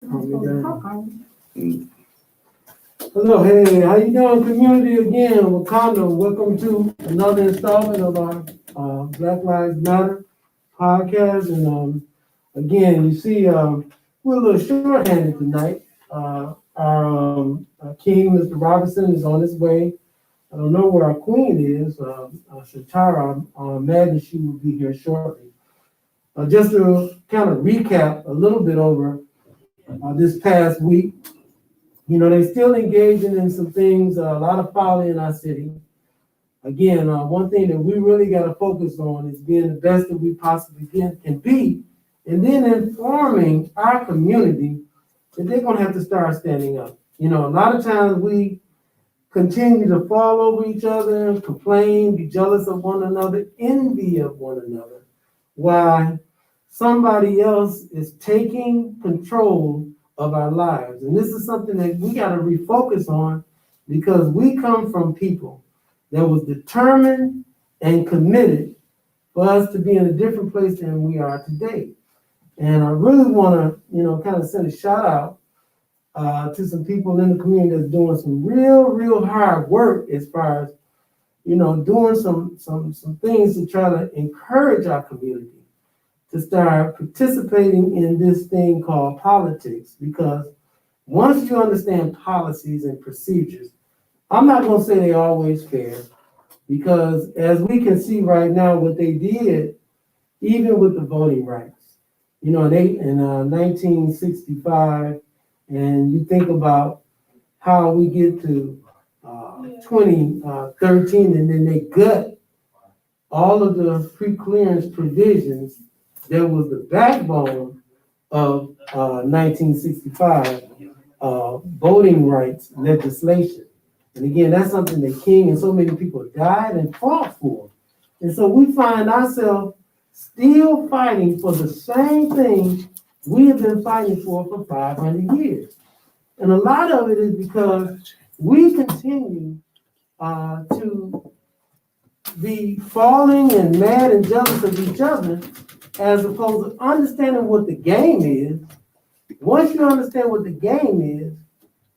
Hello, hey, how you doing, community? Again, Wakanda. Welcome to another installment of our Black Lives Matter podcast. And again, you see, we're a little short-handed tonight. Our king, Mr. Robinson, is on his way. I don't know where our queen is, Shatara. I imagine she will be here shortly. Just to kind of recap a little bit over this past week. You know, they're still engaging in some things, a lot of folly in our city. Again, one thing that we really got to focus on is being the best that we possibly can be, and then informing our community that they're going to have to start standing up. You know, a lot of times we continue to fall over each other, complain, be jealous of one another, envy of one another, while somebody else is taking control of our lives. And this is something that we got to refocus on, because we come from people that was determined and committed for us to be in a different place than we are today. And I really want to, you know, kind of send a shout out to some people in the community that's doing some real hard work as far as, you know, doing some things to try to encourage our community to start participating in this thing called politics. Because once you understand policies and procedures, I'm not going to say they're always fair, because as we can see right now, what they did, even with the voting rights, you know, in 1965, and you think about how we get to 2013, and then they gut all of the pre-clearance provisions that was the backbone of 1965 voting rights legislation. And again, that's something that King and so many people died and fought for. And so we find ourselves still fighting for the same thing we have been fighting for 500 years. And a lot of it is because we continue to be falling and mad and jealous of each other, as opposed to understanding what the game is. Once you understand what the game is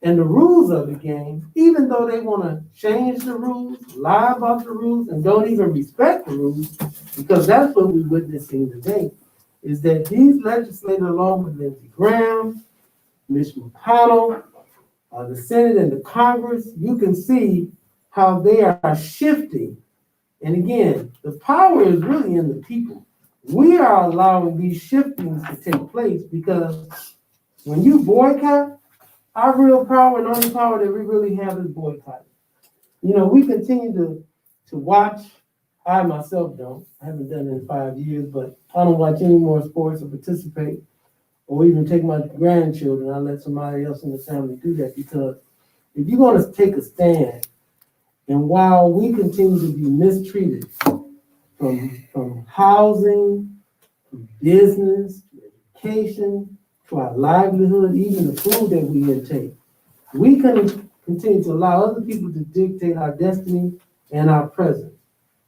and the rules of the game, even though they want to change the rules, lie about the rules, and don't even respect the rules, because that's what we're witnessing today, is that these legislators, along with Lindsey Graham, Mitch McConnell, the Senate and the Congress, you can see how they are shifting. And again, the power is really in the people. We are allowing these shiftings to take place, because when you boycott, our real power and only power that we really have is boycotting. You know, we continue to watch. I myself don't. I haven't done it in 5 years, but I don't watch any more sports or participate or even take my grandchildren. I let somebody else in the family do that, because if you're going to take a stand, and while we continue to be mistreated from housing, from business, to education, to our livelihood, even the food that we intake, we can continue to allow other people to dictate our destiny and our presence.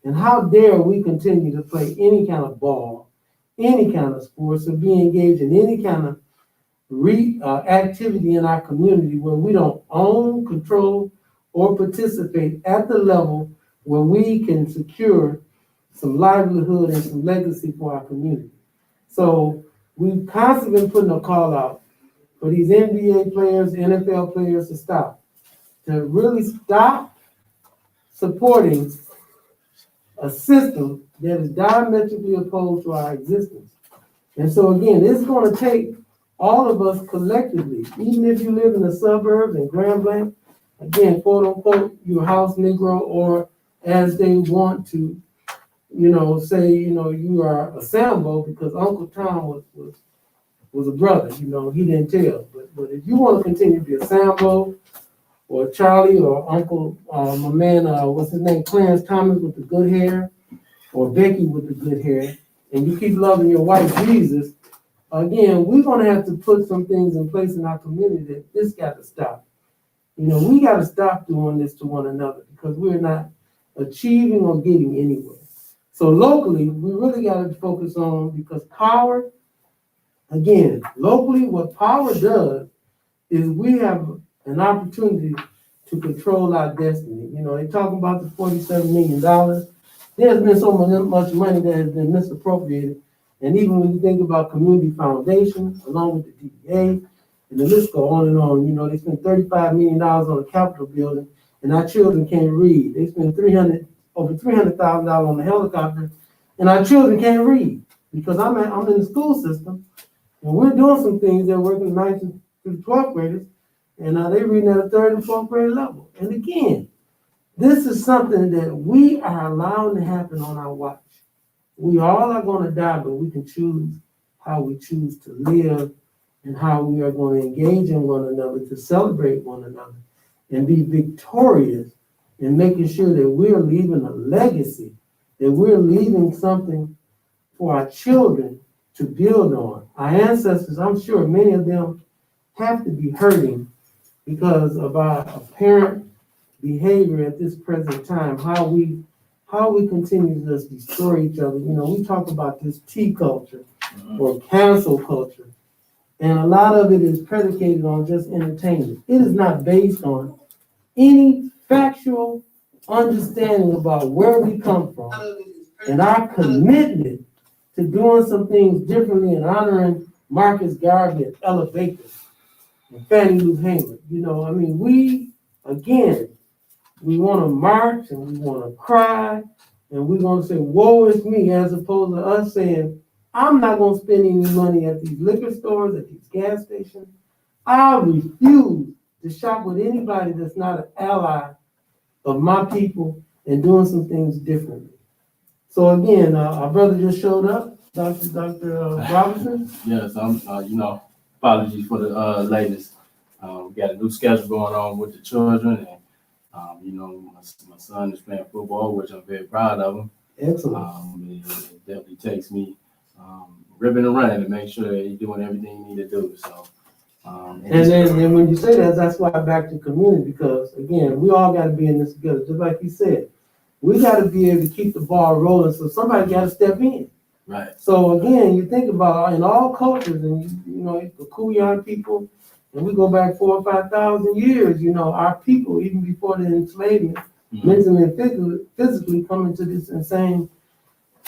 And how dare we continue to play any kind of ball, any kind of sports, or be engaged in any kind of activity in our community where we don't own, control, or participate at the level where we can secure some livelihood and some legacy for our community. So we've constantly been putting a call out for these NBA players, NFL players to really stop supporting a system that is diametrically opposed to our existence. And so again, it's going to take all of us collectively, even if you live in the suburbs in Grand Blanc, again, quote unquote, you're a house Negro, or as they want to, you know, say, you know, you are a Sambo because Uncle Tom was a brother, you know, he didn't tell. But if you want to continue to be a Sambo or Charlie or Uncle, my man, what's his name, Clarence Thomas with the good hair, or Becky with the good hair, and you keep loving your white Jesus, again, we're going to have to put some things in place in our community that this got to stop. You know, we got to stop doing this to one another, because we're not achieving or getting anywhere. So locally, we really got to focus on, because power again, locally, what power does is we have an opportunity to control our destiny. You know, they talking about the $47 million. There's been so much money that has been misappropriated. And even when you think about community foundations, along with the DEA, and the list go on and on, you know, they spent $35 million on the Capitol building, and our children can't read. They spent over $300,000 on the helicopter, and our children can't read. Because I'm in the school system, and we're doing some things that work in 9th through 12th graders, and they reading at a 3rd and 4th grade level. And again, this is something that we are allowing to happen on our watch. We all are going to die, but we can choose how we choose to live and how we are going to engage in one another, to celebrate one another, and be victorious in making sure that we're leaving a legacy, that we're leaving something for our children to build on. Our ancestors, I'm sure many of them have to be hurting because of our apparent behavior at this present time, how we continue to just destroy each other. You know, we talk about this T culture or cancel culture, and a lot of it is predicated on just entertainment. It is not based on any factual understanding about where we come from and our commitment to doing some things differently and honoring Marcus Garvey and Ella Baker and Fannie Lou Hamer. You know, I mean, we want to march and we want to cry and we want to say, woe is me, as opposed to us saying, I'm not going to spend any money at these liquor stores, at these gas stations. I refuse to shop with anybody that's not an ally of my people and doing some things differently. So again, our brother just showed up, Dr. Robinson. Yes, apologies for the latest. We got a new schedule going on with the children, and my son is playing football, which I'm very proud of him. Excellent. It definitely takes me ribbon and running to make sure that he's doing everything he need to do. So, and when you say that, that's why back to community, because again, we all got to be in this together. Just like he said, we got to be able to keep the ball rolling. So somebody got to step in. Right. So again, you think about in all cultures, and you know the Kuyan people, and we go back 4,000 or 5,000 years. You know, our people, even before the enslavement, mentally and physically coming to this insane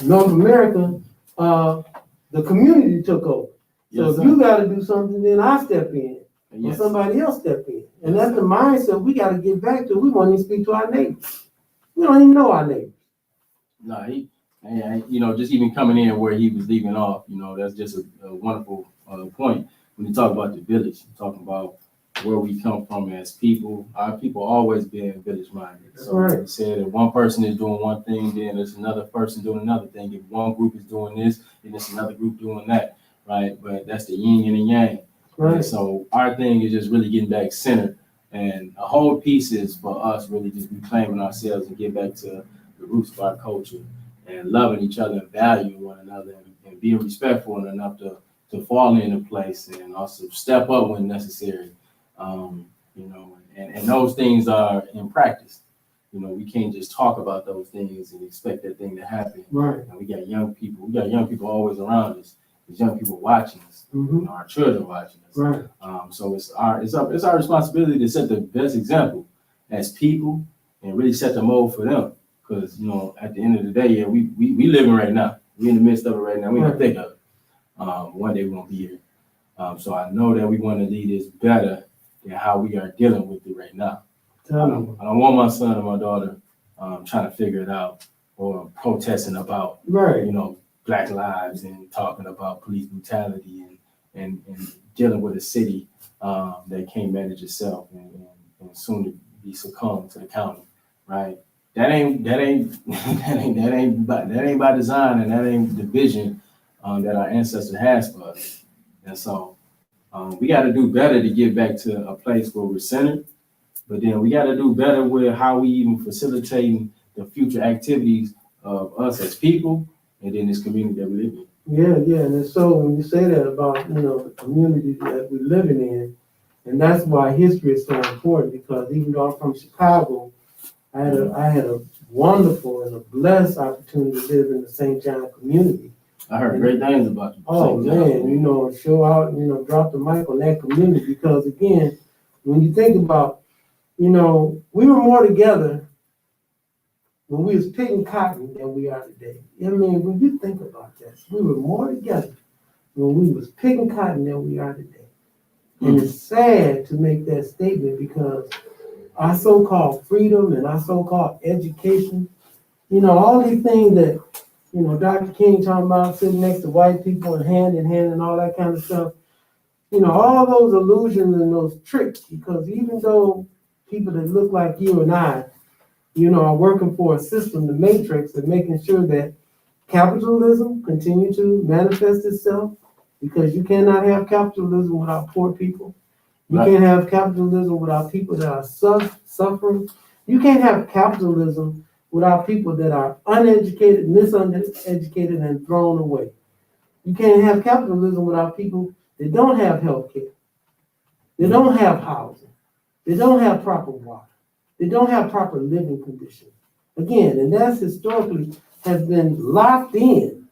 North America, the community took over. So if you got to do something, then I step in, or somebody else step in, and that's the mindset we got to get back to. We won't even speak to our neighbors. We don't even know our neighbors. No, just even coming in where he was leaving off, that's just a wonderful point. When you talk about the village, talking about where we come from as people, our people always been village minded. That's so right. We said if one person is doing one thing, then there's another person doing another thing. If one group is doing this, then there's another group doing that, right? But that's the yin and yang. Right. And so our thing is just really getting back centered. And a whole piece is for us really just reclaiming ourselves and get back to the roots of our culture and loving each other and valuing one another and being respectful and enough to fall into place and also step up when necessary. And those things are in practice. We can't just talk about those things and expect that thing to happen. Right. And we got young people always around us. There's young people watching us. Our children watching us. Right. So it's our responsibility to set the best example as people and really set the mold for them. Because at the end of the day, we living right now. We're in the midst of it right now. We don't think of it. One day we're gonna be here. So I know that we want to lead this better than how we are dealing with it right now. I don't want my son or my daughter trying to figure it out or protesting about Black lives and talking about police brutality and dealing with a city that can't manage itself and soon to be succumbed to the county, right? That ain't by design, and that ain't the vision that our ancestor has for us. And so we got to do better to get back to a place where we're centered, but then we got to do better with how we even facilitating the future activities of us as people and then this community that we live in. Yeah. And so when you say that about, the community that we're living in, and that's why history is so important, because even though I'm from Chicago, I had a wonderful and a blessed opportunity to live in the St. John community. I heard great things about you. Oh man, show out, drop the mic on that community, because again, when you think about, we were more together when we was picking cotton than we are today. I mean, when you think about this, we were more together when we was picking cotton than we are today. And it's sad to make that statement, because our so-called freedom and our so-called education, all these things that, Dr. King talking about sitting next to white people and hand and all that kind of stuff, all those illusions and those tricks, because even though people that look like you and I, are working for a system, the matrix, and making sure that capitalism continue to manifest itself, because you cannot have capitalism without poor people. You can't have capitalism without people that are suffering. You can't have capitalism without people that are uneducated, miseducated, and thrown away. You can't have capitalism without people that don't have health care. They don't have housing. They don't have proper water. They don't have proper living conditions. Again, and that's historically has been locked in.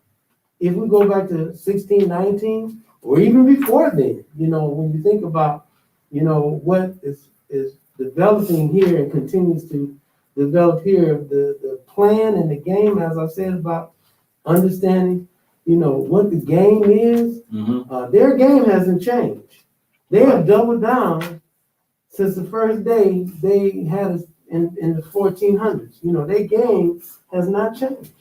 If we go back to 1619, or even before then, when you think about, what is developing here and continues to develop here, the plan and the game, as I said, about understanding, what the game is, their game hasn't changed. They have doubled down since the first day they had us in the 1400s. Their game has not changed.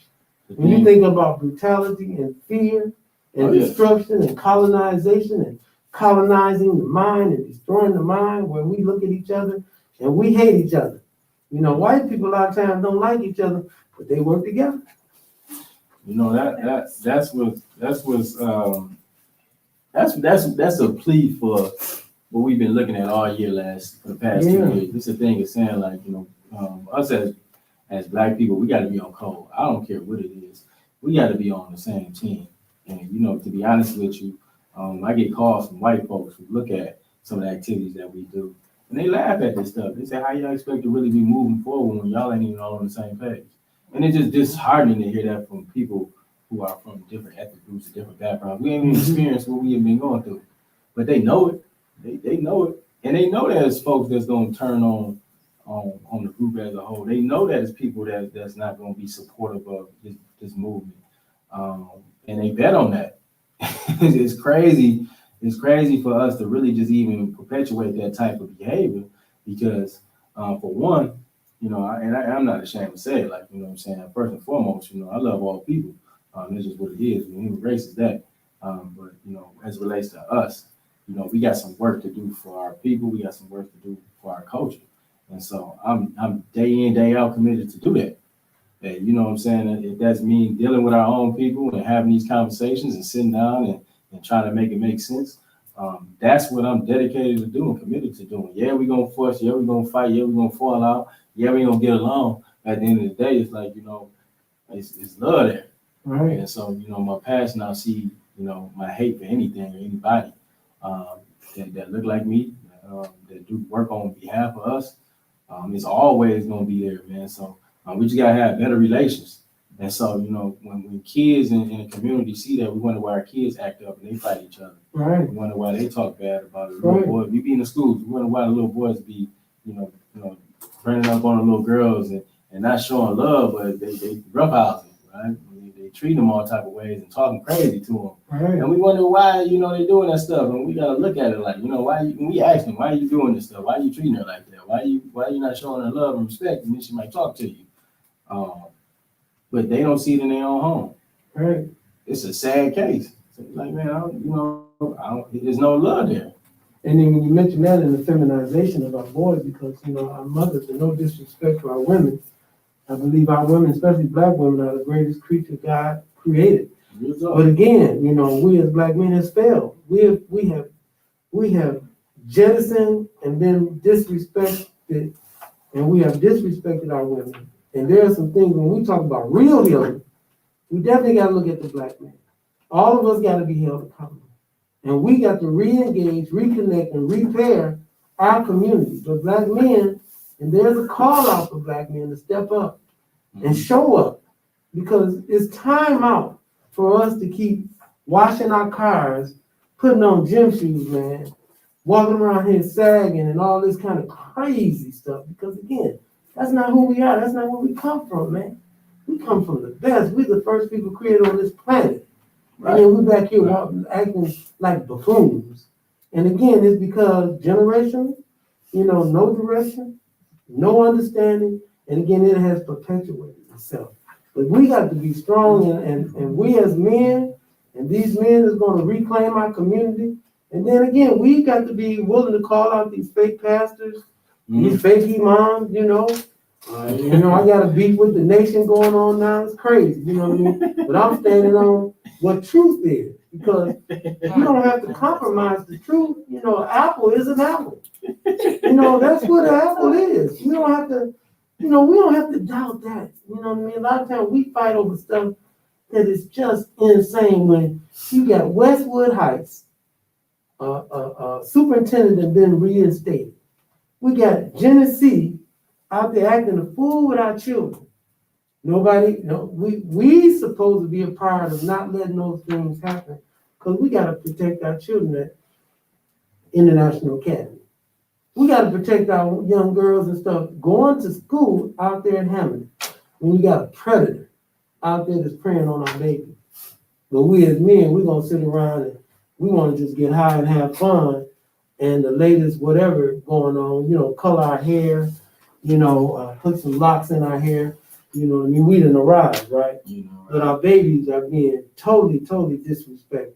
When you think about brutality and fear and destruction and colonization and colonizing the mind and destroying the mind, where we look at each other and we hate each other. White people a lot of times don't like each other, but they work together. That's a plea for what we've been looking at all year for the past 2 years. This is a thing of saying, like, us as black people, we got to be on code. I don't care what it is. We got to be on the same team. And, to be honest with you, I get calls from white folks who look at some of the activities that we do, and they laugh at this stuff. They say, how y'all expect to really be moving forward when y'all ain't even all on the same page? And it's just disheartening to hear that from people who are from different ethnic groups and different backgrounds. We ain't even experienced what we have been going through, but they know it. They know it, and they know there's folks that's going to turn on the group as a whole. They know that it's people that's not going to be supportive of this movement, and they bet on that. It's crazy. It's crazy for us to really just even perpetuate that type of behavior, because for one, I'm not ashamed to say it, like, what I'm saying, first and foremost, I love all people. This is what it is. Human race is that. But as it relates to us, we got some work to do for our people. We got some work to do for our culture. And so I'm day in, day out committed to do that. And what I'm saying? If that's me dealing with our own people and having these conversations and sitting down and trying to make it make sense, that's what I'm dedicated to doing, committed to doing. Yeah, we're going to fuss. Yeah, we're going to fight. Yeah, we're going to fall out. Yeah, we're going to get along. At the end of the day, it's like, it's love there. Right. And so, my passion, I see, my hate for anything or anybody that look like me, that do work on behalf of us, is always going to be there, man. So we just got to have better relations. And so, when kids in the community see that, we wonder why our kids act up and they fight each other. Right. We wonder why they talk bad about it. Little boys, we be in the schools, we wonder why the little boys be, running up on the little girls and not showing love, but they roughhousing, right? They treat them all type of ways and talking crazy to them. Right. And we wonder why, they doing that stuff. And we got to look at it like, when we ask them, why are you doing this stuff? Why are you treating her like that? Why are you not showing her love and respect? And then she might talk to you. But they don't see it in their own home. Right. It's a sad case. So like, man, there's no love there. And then when you mention that in the feminization of our boys, because, our mothers, and no disrespect to our women, I believe our women, especially black women, are the greatest creature God created. But again, we as black men have failed. We have jettisoned and been disrespected, and we have disrespected our women. And there are some things when we talk about real healing, we definitely got to look at the black man. All of us got to be held accountable. And we got to re-engage, reconnect, and repair our community. But black men, and there's a call out for black men to step up and show up, because it's time out for us to keep washing our cars, putting on gym shoes, man, walking around here sagging and all this kind of crazy stuff. Because again, that's not who we are. That's not where we come from, man. We come from the best. We're the first people created on this planet. Right. And then we back here acting like buffoons. And again, it's because generation, no direction, no understanding, and again, it has perpetuated itself. But we got to be strong, and we as men, and these men is going to reclaim our community. And then again, we got to be willing to call out these fake pastors, these fake imams, I got a beef with the nation going on now. It's crazy, you know what I mean? But I'm standing on what truth is, because you don't have to compromise the truth. Apple is an apple. That's what an apple is. You don't have to, we don't have to doubt that. You know what I mean? A lot of times we fight over stuff that is just insane. When you got Westwood Heights, superintendent has been reinstated. We got Genesee out there acting a fool with our children. We supposed to be a part of not letting those things happen, because we got to protect our children at International Academy. We got to protect our young girls and stuff going to school out there in Hammond when you got a predator out there that's preying on our baby. But we as men, we're going to sit around and we want to just get high and have fun, and the latest whatever going on, color our hair, put some locks in our hair. We done arrived, right? But our babies are being totally, totally disrespected.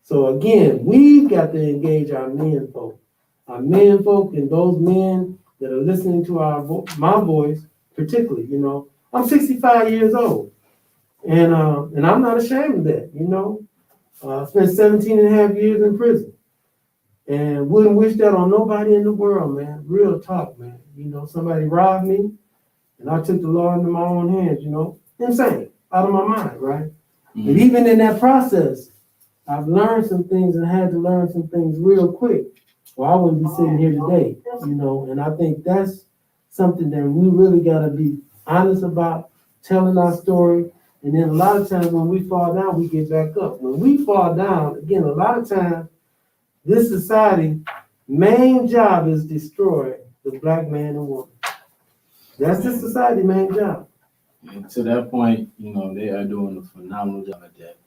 So again, we've got to engage our men folk and those men that are listening to my voice, particularly. I'm 65 years old, and I'm not ashamed of that. I spent 17 and a half years in prison, and wouldn't wish that on nobody in the world, man. Real talk, man. Somebody robbed me, and I took the law into my own hands, insane, out of my mind, right? Mm-hmm. But even in that process, I've learned some things and had to learn some things real quick, or I wouldn't be sitting here today, and I think that's something that we really got to be honest about, telling our story. And then a lot of times when we fall down, we get back up. When we fall down, again, a lot of times, this society main job is destroy the black man and woman. That's the society main job. And to that point, they are doing a phenomenal job at that.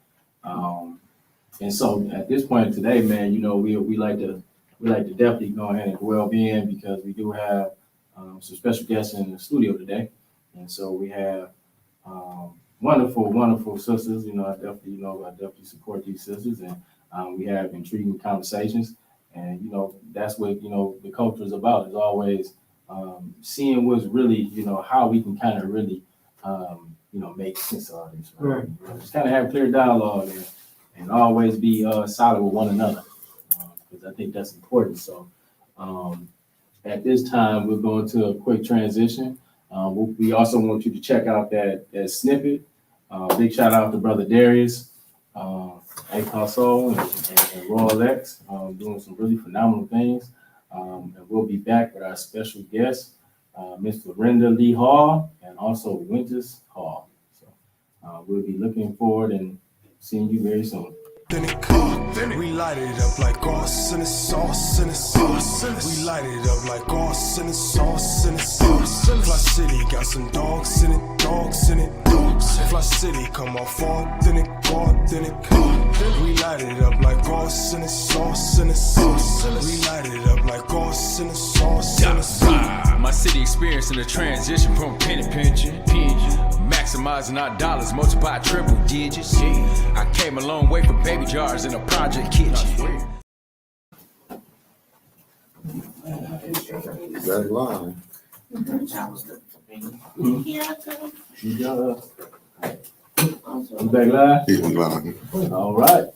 And so at this point today, man, we like to definitely go ahead and well being, because we do have some special guests in the studio today. And so we have wonderful sisters. I definitely support these sisters, and we have intriguing conversations. And that's what the culture is about. Is always seeing what's really how we can kind of really make sense of all this. Right. Just kind of have clear dialogue and always be solid with one another, because I think that's important. So at this time, we're going to a quick transition. We also want you to check out that snippet. Big shout out to Brother Darius, Soul, and Royal X, doing some really phenomenal things. And we'll be back with our special guest, Miss Florenda Lee Hall, and also Wyntis Hall. So we'll be looking forward and seeing you very soon. We light it up like sauce and sauce and sauce. We light it up like sauce and sauce and sauce. Fli-City got some dogs in it, dogs in it, dogs. Fli-City come off authentic. We light it up like sauce and sauce and sauce. We light it up like sauce and sauce and sauce. My city experiencing a transition from penny pinching, maximizing our dollars, multiply triple digits. I came a long way from baby jars in a project kitchen. That line. We back live? Yeah, line. All right.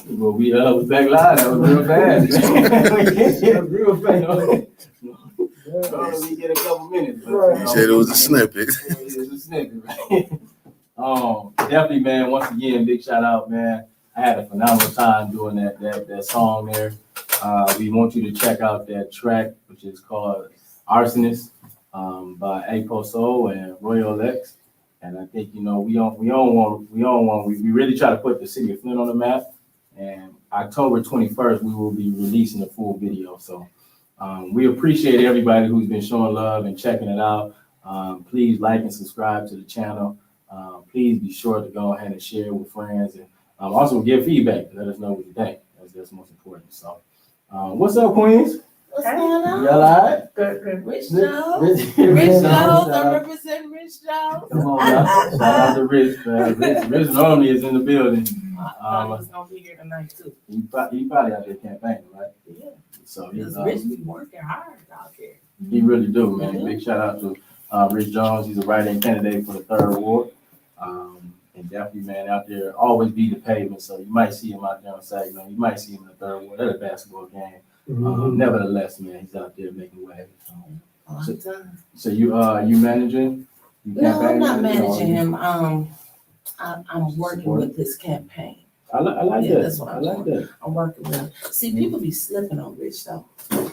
Well, we back live. That was real fast. That was real fast. We get a couple minutes. But, You said it was a snippet. It was a snippet, right? Definitely, man. Once again, big shout out, man. I had a phenomenal time doing that song there. We want you to check out that track, which is called Arsonist, by Soul and Royal X. And I think, we really try to put the city of Flint on the map. And October 21st, we will be releasing a full video. So we appreciate everybody who's been showing love and checking it out. Please like and subscribe to the channel. Please be sure to go ahead and share with friends, and also give feedback. Let us know what you think. That's most important. So what's up, Queens? What's going on? You all right? Good. Rich Jones. Rich Rich Jones. Jones, I'm representing Rich Jones. Come on now. Shout out to Rich, man. Rich normally is in the building. I thought he was gonna be here tonight too. He probably out there campaigning, right? Yeah. So Because Rich be working hard out there. he really do, man. Big shout out to Rich Jones. He's a write-in candidate for the 3rd Ward. And definitely, man, out there, always be the pavement. So you might see him out there on Saturday. You might see him in the 3rd Ward at a basketball game. Nevertheless, man, he's out there making waves. A lot of time. So you managing? You No, I'm not campaigning? managing him. I'm working with his campaign. I like Yeah, that. that's what I I'm like that. I'm working with him. See, people be slipping on Rich though,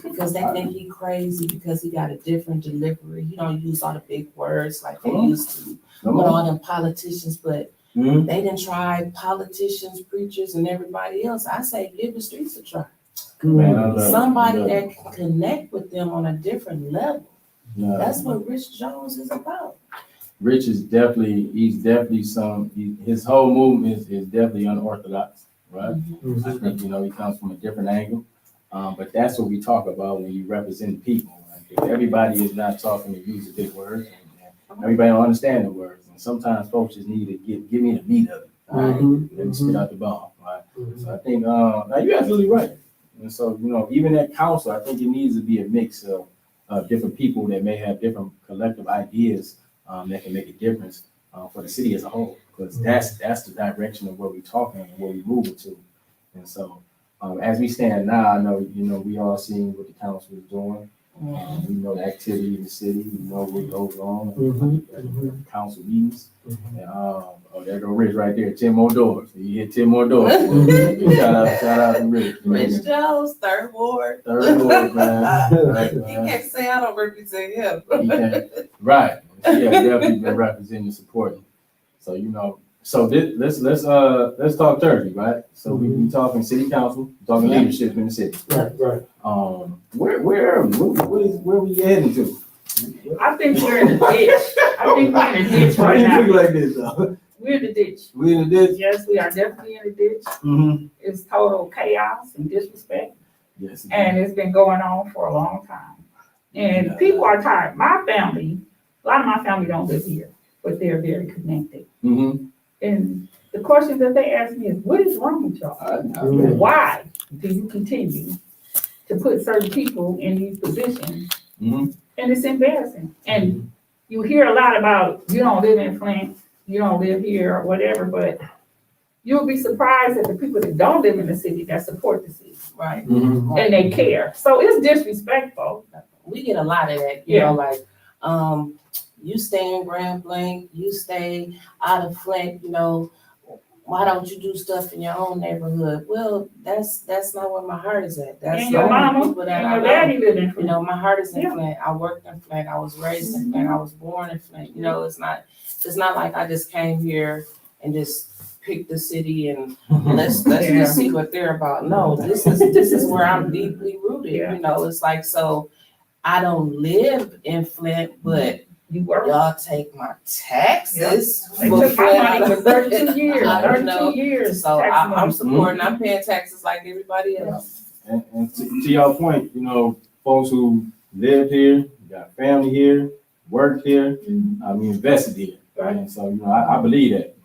because they think he crazy because he got a different delivery. He don't use all the big words like they used to Come with on. all them politicians, but Mhm. they didn't try politicians, preachers, and everybody else. I say give the streets a try. Man, I love it. Somebody I love that can connect with them on a different level. it. That's what Rich Jones is about. Rich is definitely, his whole movement is definitely unorthodox, right? I think, he comes from a different angle. But that's what we talk about when you represent people. Right? If everybody is not talking to use the big words, and everybody don't understand the words. And sometimes folks just need to give me the meat of it. Right? Let me spit out the bomb, right? So I think, now you're absolutely right. And so, even at council, I think it needs to be a mix of different people that may have different collective ideas that can make a difference for the city as a whole, because that's the direction of where we're talking and where we're moving to. And so, as we stand now, I know we all seen what the council is doing. We know the activity in the city. We know what goes on in council meetings. And, there go Rich right there. 10 more doors. You hit 10 more doors. shout out to Rich. Rich Jones, 3rd Ward. 3rd Ward, man. Right, He man. can't say I don't represent him. He can't. Right. She has definitely been representing and supporting. So let's talk Turkey, right? So we talking city council, talking leadership in the city. Right. Where we heading to? I think we're in the ditch. I think we're in the ditch Why right you now. look like this though? We're in the ditch. We in the ditch? Yes, we are definitely in the ditch. Mm-hmm. It's total chaos and disrespect, Yes. and it's been going on for a long time. And people are tired. My family, a lot of my family don't live here, but they're very connected. Mm-hmm. And the question that they ask me is, what is wrong with y'all? Why do you continue to put certain people in these positions? Mm-hmm. And it's embarrassing. And you hear a lot about, you don't live in Flint, you don't live here or whatever, but you'll be surprised at the people that don't live in the city that support the city. Right. Mm-hmm. And they care. So it's disrespectful. We get a lot of that, you know, like, you stay in Grand Blanc, you stay out of Flint, why don't you do stuff in your own neighborhood? Well, that's not where my heart is at. That's And your the mama people that and I your know. daddy live in Flint. My heart is in Yeah. Flint. I worked in Flint. I was raised in Flint. I was born in Flint. It's not like I just came here and just picked the city and let's just see what they're about. No, this is where I'm deeply rooted. Yeah. It's like, so I don't live in Flint, but You work. y'all take my taxes. They for took my Flint. money for 32 years. I don't 32 know. years. So tax I'm money. supporting. I'm paying taxes like everybody else. And to your point, folks who live here, got family here, work here, invested here. Right. And so, I believe that.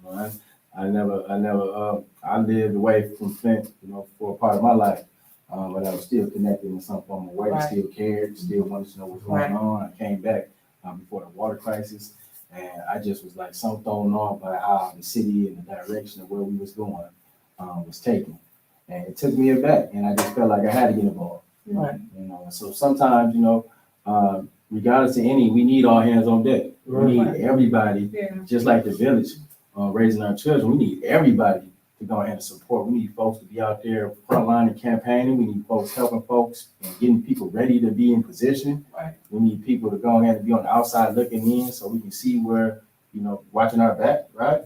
I lived away from Flint, for a part of my life. But I was still connected in some form of way, Right. still cared, still wanted to know what's going on. I came back before the water crisis, and I just was like so thrown off by how the city and the direction of where we was going was taken. And it took me aback, and I just felt like I had to get involved. Right. So sometimes, regardless of we need all hands on deck. We need everybody, Yeah. just like the village, raising our children. We need everybody to go ahead and support. We need folks to be out there frontline and campaigning. We need folks helping folks and getting people ready to be in position. Right. We need people to go ahead and be on the outside looking in so we can see where you know, watching our back, right?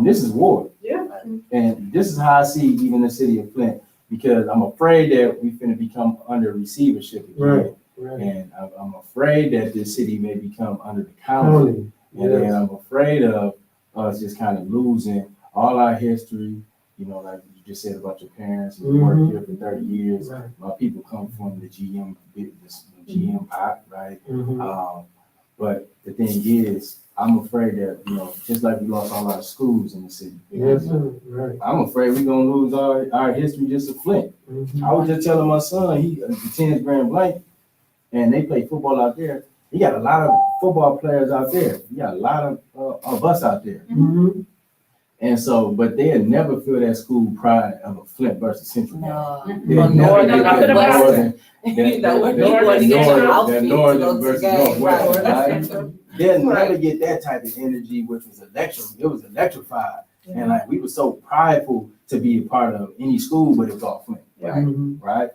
This is war. Yeah. And this is how I see even the city of Flint, because I'm afraid that we finna become under receivership again. Right, right. And I'm afraid that this city may become under the county. And then I'm afraid of us just kind of losing all our history, you know, like you just said about your parents, you worked here for 30 years. Right. My people come from the GM business, GM pot, right? But the thing is, I'm afraid that, you know, just like we lost all our schools in the city. Yes, sir. Right. I'm afraid we're gonna lose our history just to Flint. I was just telling my son, he attends Grand Blanc, and they play football out there. He got a lot of football players out there. He got a lot of us out there. And so, but they'll never feel that school pride of a Flint versus Central. No. They'll never get that northern, You know, when that people want to get your outfit to northern go to the versus game, northwest, right? right? They'll never get that type of energy, which was it was electrified. And like, we were so prideful to be a part of any school, but it's all Flint, right?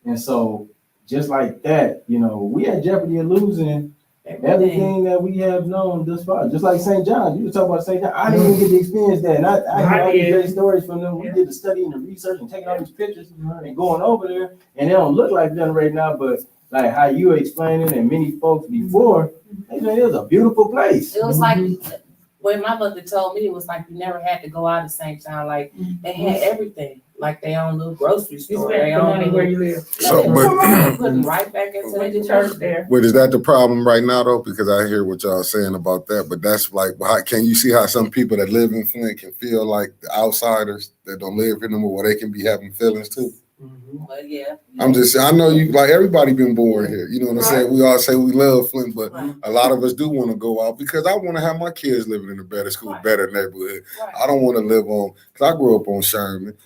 And so, just like that, you know, we had jeopardy of losing everything that we have known thus far. Just like St. John, you were talking about St. John. I didn't even get to experience that. And I heard all these great stories from them. We did the study and the research and taking all these pictures and going over there. And they don't look like them right now, but like how you were explaining and many folks before, they said it was a beautiful place. It was like, when my mother told me, it was like you never had to go out of St. John. Like, they had everything. Like, they own little grocery You store. spent They the own money where you live. So, but putting right back into The church there. But is that the problem right now though? Because I hear what y'all saying about that, but that's like, how, can you see how some people that live in Flint can feel like the outsiders that don't live in them, or they can be having feelings too? Well, yeah. I'm just saying, I know you, like, everybody been born here. You know what I'm saying? We all say we love Flint, but a lot of us do want to go out because I want to have my kids living in a better school, better neighborhood. I don't want to live on, because I grew up on Sherman.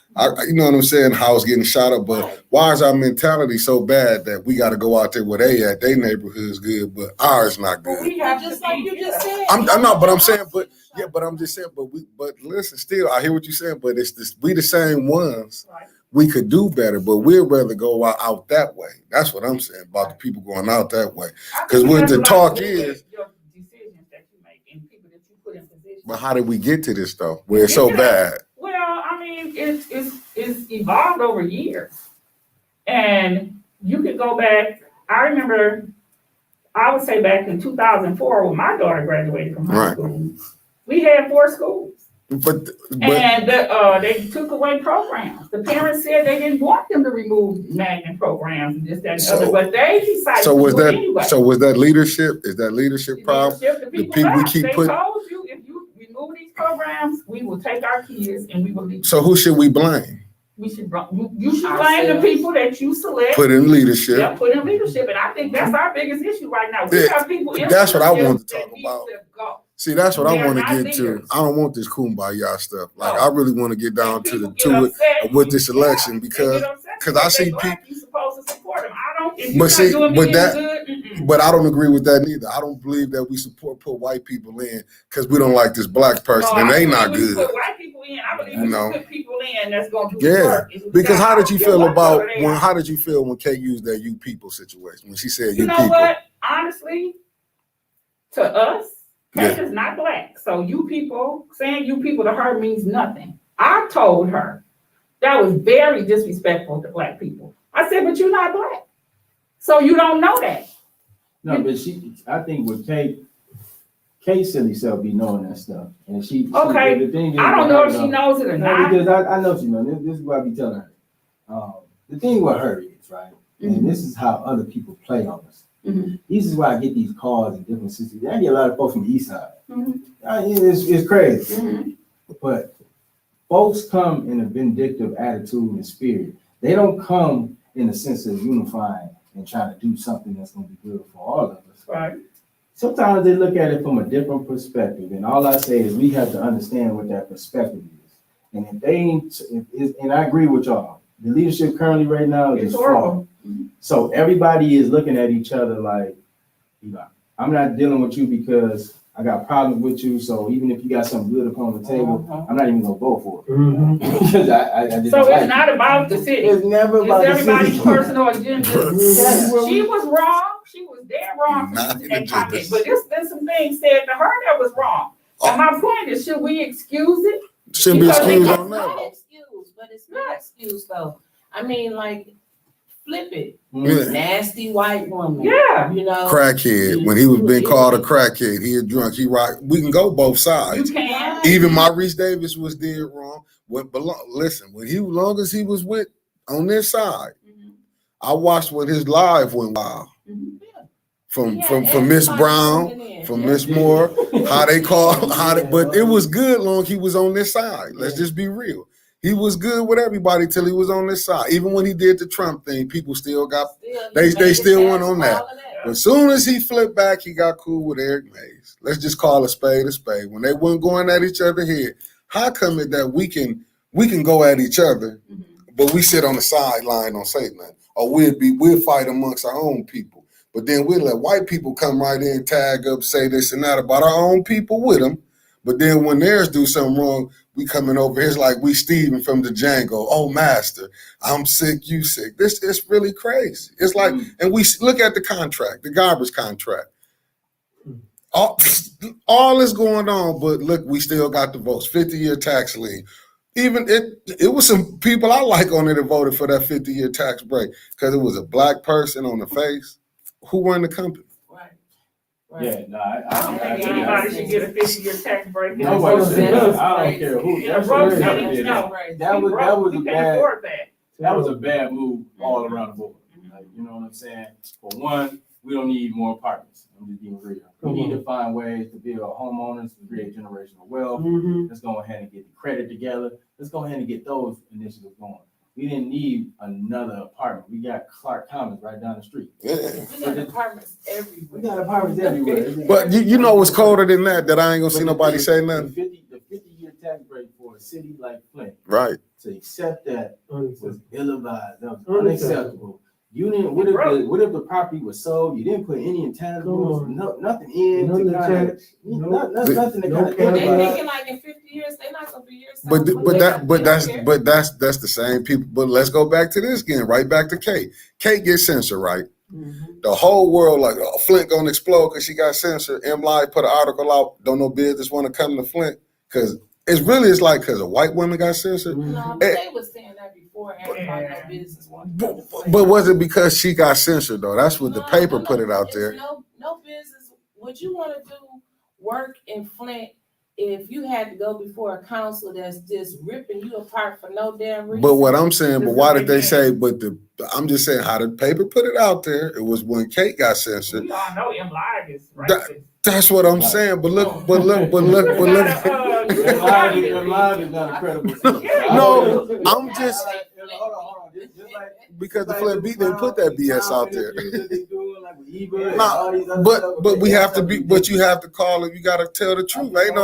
You know what I'm saying? House getting shot up, but why is our mentality so bad that we got to go out there where they at? Their neighborhood's good, but ours not good. We have just like you just said. I'm not, but I'm saying, but yeah, but I'm just saying, but listen, still, I hear what you're saying, but it's this, we the same ones. We could do better, but we'd rather go out that way. That's what I'm saying about the people going out that way. Because what the talk is, your decisions that you make and people that you put in position. but how did we get to this stuff where it's so bad? Well, I mean, it's evolved over years. And you could go back, I remember, I would say back in 2004 when my daughter graduated from high school, we had 4 schools. But And they took away programs. The parents said they didn't want them to remove magnet programs and this, that, and the other, but they decided so was to do that it anyway. so was that leadership? Is that leadership problem? The people we left. keep They putting- told you if you remove these programs, we will take our kids and we will leave. So who should we blame? You should blame the people that you select. Put in leadership. Yeah, put in leadership, and I think that's our biggest issue right now. We have people in That's what I leadership wanted to that talk need about. to go. See, that's what I They're want to not get to. leaders. I don't want this kumbaya stuff. Like, No. I really want to get down to People get upset. with this election They because get upset I see they black, you supposed to support them. I don't. If you're But not see, doing but me that- any good, But I don't agree with that neither. I don't believe that we put white people in because we don't like this black person No, and I they believe not when you good. put white people in, I believe You when know. you put people in that's going to do the Yeah, work. because how did you feel what about color they are. how did you feel when Kate used that "you people" situation when she said You "you know people"? what? Honestly, to us, Kate Yeah. is not black. So you people, saying you people to her means nothing. I told her that was very disrespectful to black people. I said, but you're not black. So you don't know that. No, but I think with Kate silly self be knowing that stuff. And Okay. the thing is, I don't know if she knows it or No, not. because I know she knows. This is what I be telling her. The thing with her is, right, and this is how other people play on us. This is why I get these calls in different cities. I get a lot of folks from the east side. It's crazy. But folks come in a vindictive attitude and spirit. They don't come in a sense of unifying and trying to do something that's going to be good for all of us. Right. Sometimes they look at it from a different perspective. And all I say is we have to understand what that perspective is. And if they ain't, and I agree with y'all, the leadership currently right now is It's flawed. horrible. So everybody is looking at each other like, you know, I'm not dealing with you because I got problems with you. So even if you got something good upon the table, I'm not even gonna vote for it. Because I just So don't like it's not it. about the city. It's never It's about the everybody's city. personal agenda. She was wrong. She was dead wrong for Not using in that the comment. genders. But there's some things said to her that was wrong. And my point is, should we excuse it? Shouldn't be Because excused it's on It's that. not excused, but it's not excused though. I mean, like, flip it. Yeah. Nasty white woman. Yeah. You know. Crackhead. When he was being called a crackhead, he a drunk. He rock. We can go both sides. You can. Even Maurice Davis was dead wrong. Listen, long as he was with on this side, I watched when his live went wild. From Miss Brown, from Miss Moore, but it was good long he was on this side. Let's just be real. He was good with everybody till he was on this side. Even when he did the Trump thing, people still got they still went on that. But as soon as he flipped back, he got cool with Eric Mays. Let's just call a spade a spade. When they weren't going at each other here, how come it that we can go at each other, but we sit on the sideline, don't say nothing, or we'll fight amongst our own people. But then we'll let white people come right in, tag up, say this and that about our own people with them. But then when theirs do something wrong, we coming over here. It's like we Steven from the Django. Oh, master, I'm sick, you sick. This is really crazy. It's like, and we look at the contract, the garbage contract. All is going on, but look, we still got the votes. 50-year tax lien. Even it was some people I like on it that voted for that 50-year tax break because it was a black person on the face. Who run the company? Right. Yeah, no, I don't think anybody should get a 50-year tax break. Nobody should. I don't care who. Yeah, Rose That City, no. was a We can't bad. afford that. That was a bad move all around the board. Like, you know what I'm saying? For one, we don't need more apartments. I'm just being real. We need to find ways to build homeowners, to create generational wealth. Let's go ahead and get the credit together. Let's go ahead and get those initiatives going. We didn't need another apartment. We got Clark Commons right down the street. Yeah. We got apartments everywhere. We got apartments everywhere. But you know what's colder than that I ain't gonna see nobody say nothing. The 50-year tax break for a city like Flint, Right. to accept that was ill-advised. That was Unacceptable. unacceptable. You didn't. What if the property was sold? You didn't put any intangibles, nothing in None to of kind of tax, nothing to no kind of cash. They ill-advise. thinking like in 50 years, they're not gonna be here. That's the same people. But let's go back to this again, right back to Kate. Kate gets censored, right? The whole world like, oh, Flint gonna explode because she got censored. M. Live put an article out, don't no business want to come to Flint because it's like because a white woman got censored. No, but they was saying that before everybody no business wanted to come to Flint. But was it because she got censored though? That's what the No, paper no, put it out it's there. No business. Would you want to do work in Flint if you had to go before a council that's just ripping you apart for no damn reason? But what I'm saying, but why did they say? I'm just saying how the paper put it out there. It was when Kate got censored. We all know M. Live is racist. That's what I'm saying. But look. Live is not a credible source. No, I'm just because the Flint beat didn't put that BS out there. No, but we have to be. But you have to call it. You got to tell the truth. Ain't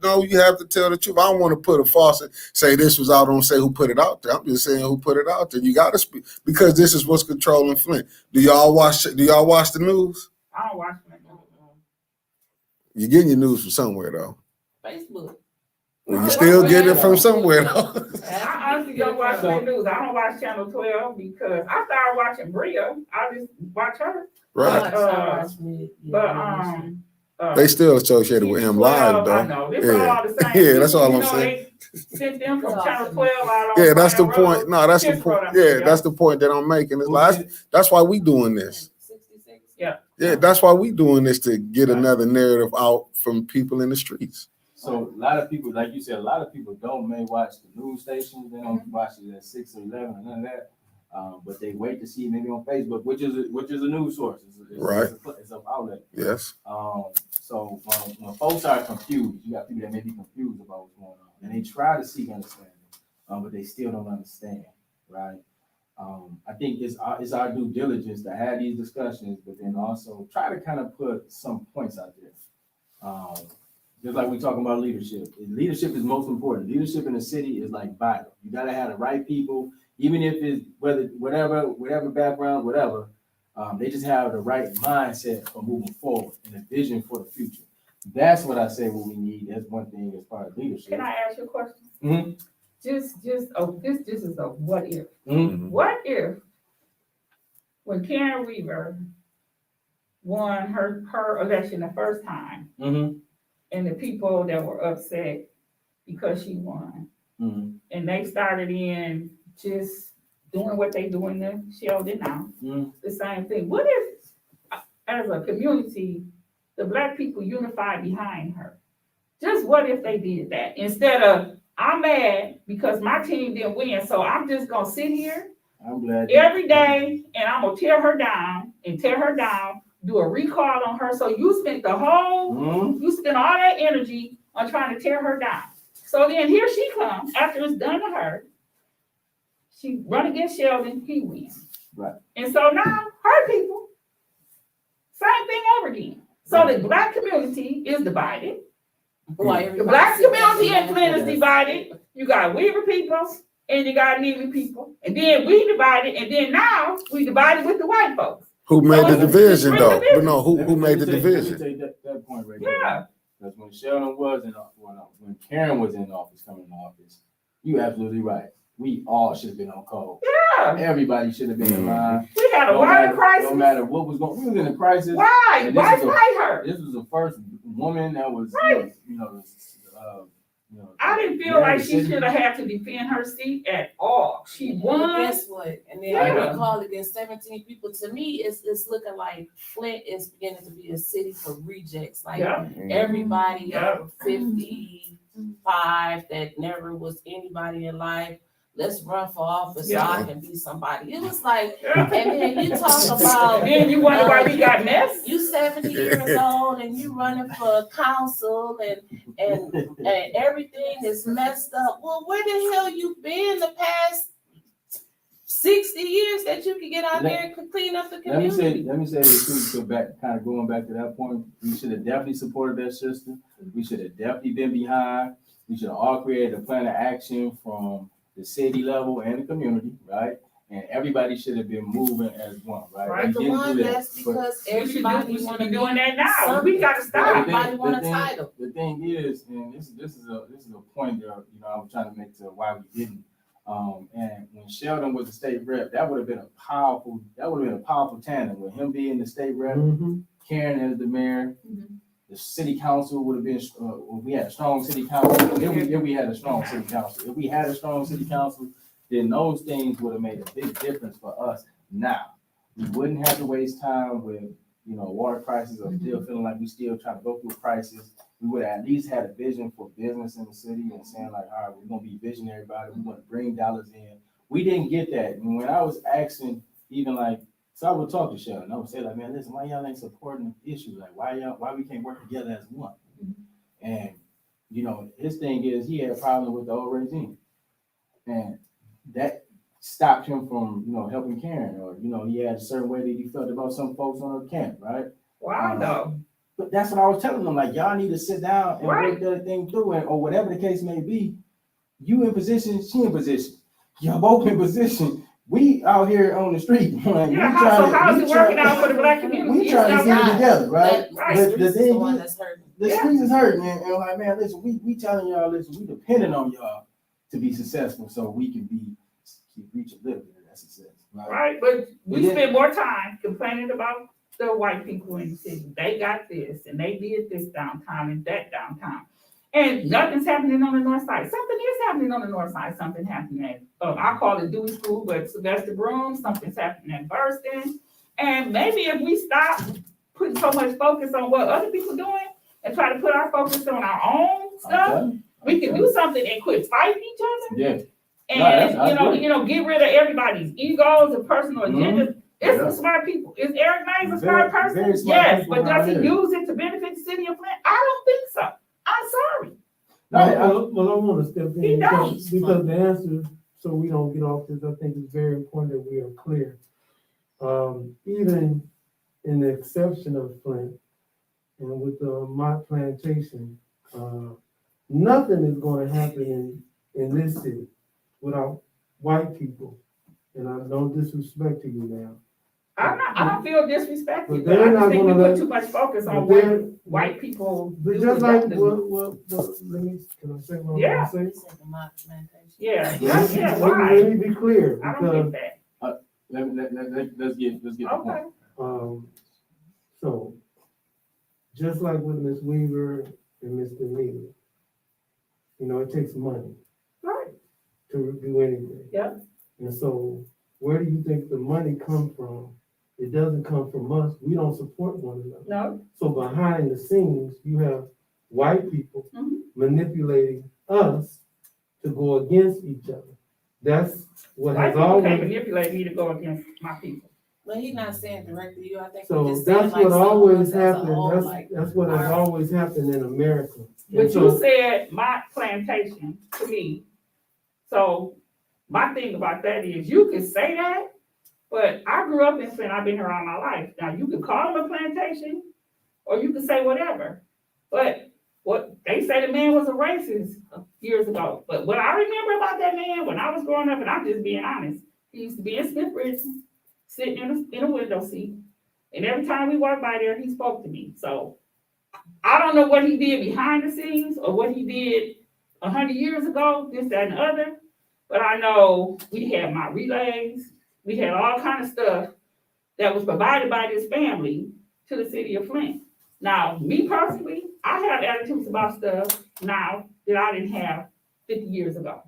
no. You have to tell the truth. I don't want to put a false say this was out. Don't say who put it out there. I'm just saying who put it out there. You got to speak because this is what's controlling Flint. Do y'all watch the news? I don't watch that. You're getting your news from somewhere though. Facebook. Well, you still getting it from somewhere though. I honestly don't watch the news. I don't watch Channel 12 because I started watching Bria. I just watch her. Right. But They still associated with M Live though. I know. This all the same. Yeah, that's all I'm You know, saying. they sent them from Channel 12 out on Yeah, that's the Florida point. Road. No, that's the point. Yeah, that's the point that I'm making. It's like that's why we doing this. 66. Yeah, that's why we doing this to get another narrative out from people in the streets. So a lot of people, like you said, a lot of people may watch the news stations. They don't watch it at 6 or 11 or none of that. But they wait to see maybe on Facebook, which is a news source. Right. It's an outlet. Yes. So when folks are confused, you got people that may be confused about what's going on, and they try to seek understanding, but they still don't understand, right? I think it's our due diligence to have these discussions, but then also try to kind of put some points out there. Just like we talking about leadership. Leadership is most important. Leadership in the city is like vital. You gotta have the right people, even if it's whatever background, whatever. They just have the right mindset for moving forward and a vision for the future. That's what I say what we need. That's one thing as far as leadership. Can I ask you a question? Mm-hmm. This is a what if. Mm-hmm. What if when Karen Weaver won her election the first time, Mm-hmm. and the people that were upset because she won. Mm-hmm. And they started in just doing what they doing to Sheldon now. Mm-hmm. The same thing. What if, as a community, the black people unified behind her? Just what if they did that? Instead of, I'm mad because my team didn't win, so I'm just gonna sit here I'm glad. every day and I'm gonna tear her down, do a recall on her. So you spent Mm-hmm. you spent all that energy on trying to tear her down. So then here she comes, after it's done to her, she run against Sheldon, he wins. Right. And so now her people, same thing over again. So the black community is divided. The black community in Flint is divided. You got Weaver people and you got Neely people. And then we divided, and then now we divided with the white folks. Who made the it's division really though? division. But no, who made the division? Let me take that point right Yeah. there. Because when Sheldon was in office, when Karen was in office, coming in office, you absolutely right. We all should have been on call. Yeah. Everybody should have been in line. We had a water crisis. No matter what was going on, we was in a crisis. Why? And Why this is fight her? This was the first woman that was, Right. I didn't feel like she should have had to defend her seat at all. She Well, won. guess what? And then Yeah. I recall against 17 people. To me, it's looking like Flint is beginning to be a city for rejects. Like Yeah. everybody Yeah. over 55 that never was anybody in life. Let's run for office so I can be somebody. It was like, Yeah. and then you talk about Then you wonder why we got messed. you 70 years old and you running for council and everything is messed up. Well, where the hell you been the past 60 years that you could get out there and clean up the community? Let me say this too, so kind of going back to that point, we should have definitely supported that sister. We should have definitely been behind. We should have all created a plan of action from the city level and the community, right? And everybody should have been moving as one, right? Right. We For didn't one, do that. that's because We should everybody be want to doing that now. something. We gotta stop. Everybody want a title. The thing is, and this is a point that I was trying to make to why we didn't. And when Sheldon was the state rep, that would have been a powerful tandem with him being the state rep, Mhm. Karen as the mayor. The city council would have been, we had a strong city council. If we had a strong city council, then those things would have made a big difference for us. Now, we wouldn't have to waste time with, water crisis or still feeling like we still trying to go through a crisis. We would have at least had a vision for business in the city and saying like, all right, we're gonna be visionary about it. We want to bring dollars in. We didn't get that. And when I was asking, even like, so I would talk to Sheldon. I would say like, man, listen, why y'all ain't supporting the issue? Like, why we can't work together as one? And, his thing is he had a problem with the old regime. And that stopped him from, helping Karen, or, he had a certain way that he felt about some folks on her camp, right? Why though? But that's what I was telling them, like, y'all need to sit down and Right. work that thing through, or whatever the case may be. You in position, she in position. Y'all both in position. We out here on the street. Like, Yeah, how's it working out for the black community? We trying to get it together, right? That The streets is thing the one is, that's hurting. the streets is hurting, and like, man, listen, we telling y'all, listen, we depending on y'all to be successful, so we can keep reaching a little bit of that success, right? Right, but we Yeah. spend more time complaining about the white people in the city. They got this and they did this downtown and that downtown. And nothing's happening on the north side. Something is happening on the north side. Something happening at, I call it Dewey School, but Sylvester Broom. Something's happening at Burston. And maybe if we stop putting so much focus on what other people doing and try to put our focus on our own stuff, we can do something and quit fighting each other. Yeah. And No, that's great. get rid of everybody's egos and personal agendas. It's Yeah. some smart people. Is Eric Mays a smart Very person? smart Yes, people but does he around here. use it to benefit the city of Flint? I don't think so. I'm sorry. No, Well, I want to step He in does. because the answer, so we don't get off this, I think it's very important that we are clear. Even in the exception of Flint and with the Mott Plantation, nothing is going to happen in this city without white people. And I no disrespect to you now. I don't feel disrespected, But but I they're just not think we gonna put let- too much focus on But what they're- white people But do just and like, don't do. well, let me, can I say what I'm Yeah. gonna say? It's like a mock plantation. Yeah, Let why? me be clear, I don't because, get that. let's get the Okay. point. So, just like with Ms. Weaver and Mr. Neely, you know, it takes money Right. to do anything. Yep. And so, where do you think the money come from? It doesn't come from us. We don't support one another. No. So behind the scenes, you have white people Mhm. manipulating us to go against each other. That's what White has people can't always, manipulate me to go against my people. But he's not saying directly to you, I think. so he's just saying that's like what some of always us as a happened. whole, like, That's what has our- always happened in America. But And you so, said my plantation to me. So my thing about that is you can say that, but I grew up in Flint. I've been here all my life. Now you can call them a plantation or you can say whatever. But what they say the man was a racist years ago. But what I remember about that man when I was growing up, and I'm just being honest, he used to be in Smith Bridge, sitting in a window seat. And every time we walked by there, he spoke to me. So I don't know what he did behind the scenes or what he did 100 years ago, this, that, and the other. But I know we had my relays, we had all kind of stuff that was provided by this family to the city of Flint. Now, me personally, I have attitudes about stuff now that I didn't have 50 years ago.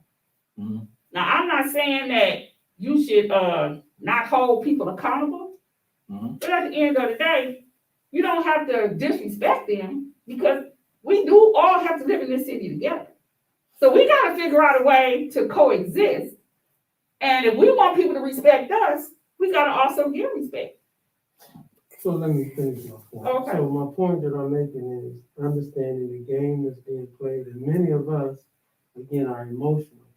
Mhm. Now, I'm not saying that you should not hold people accountable, Mhm. but at the end of the day, you don't have to disrespect them because we do all have to live in this city together. So we got to figure out a way to coexist. And if we want people to respect us, we got to also give respect. so let me finish my point. Okay. So my point that I'm making is understanding the game that's being played, and many of us, again, are emotional.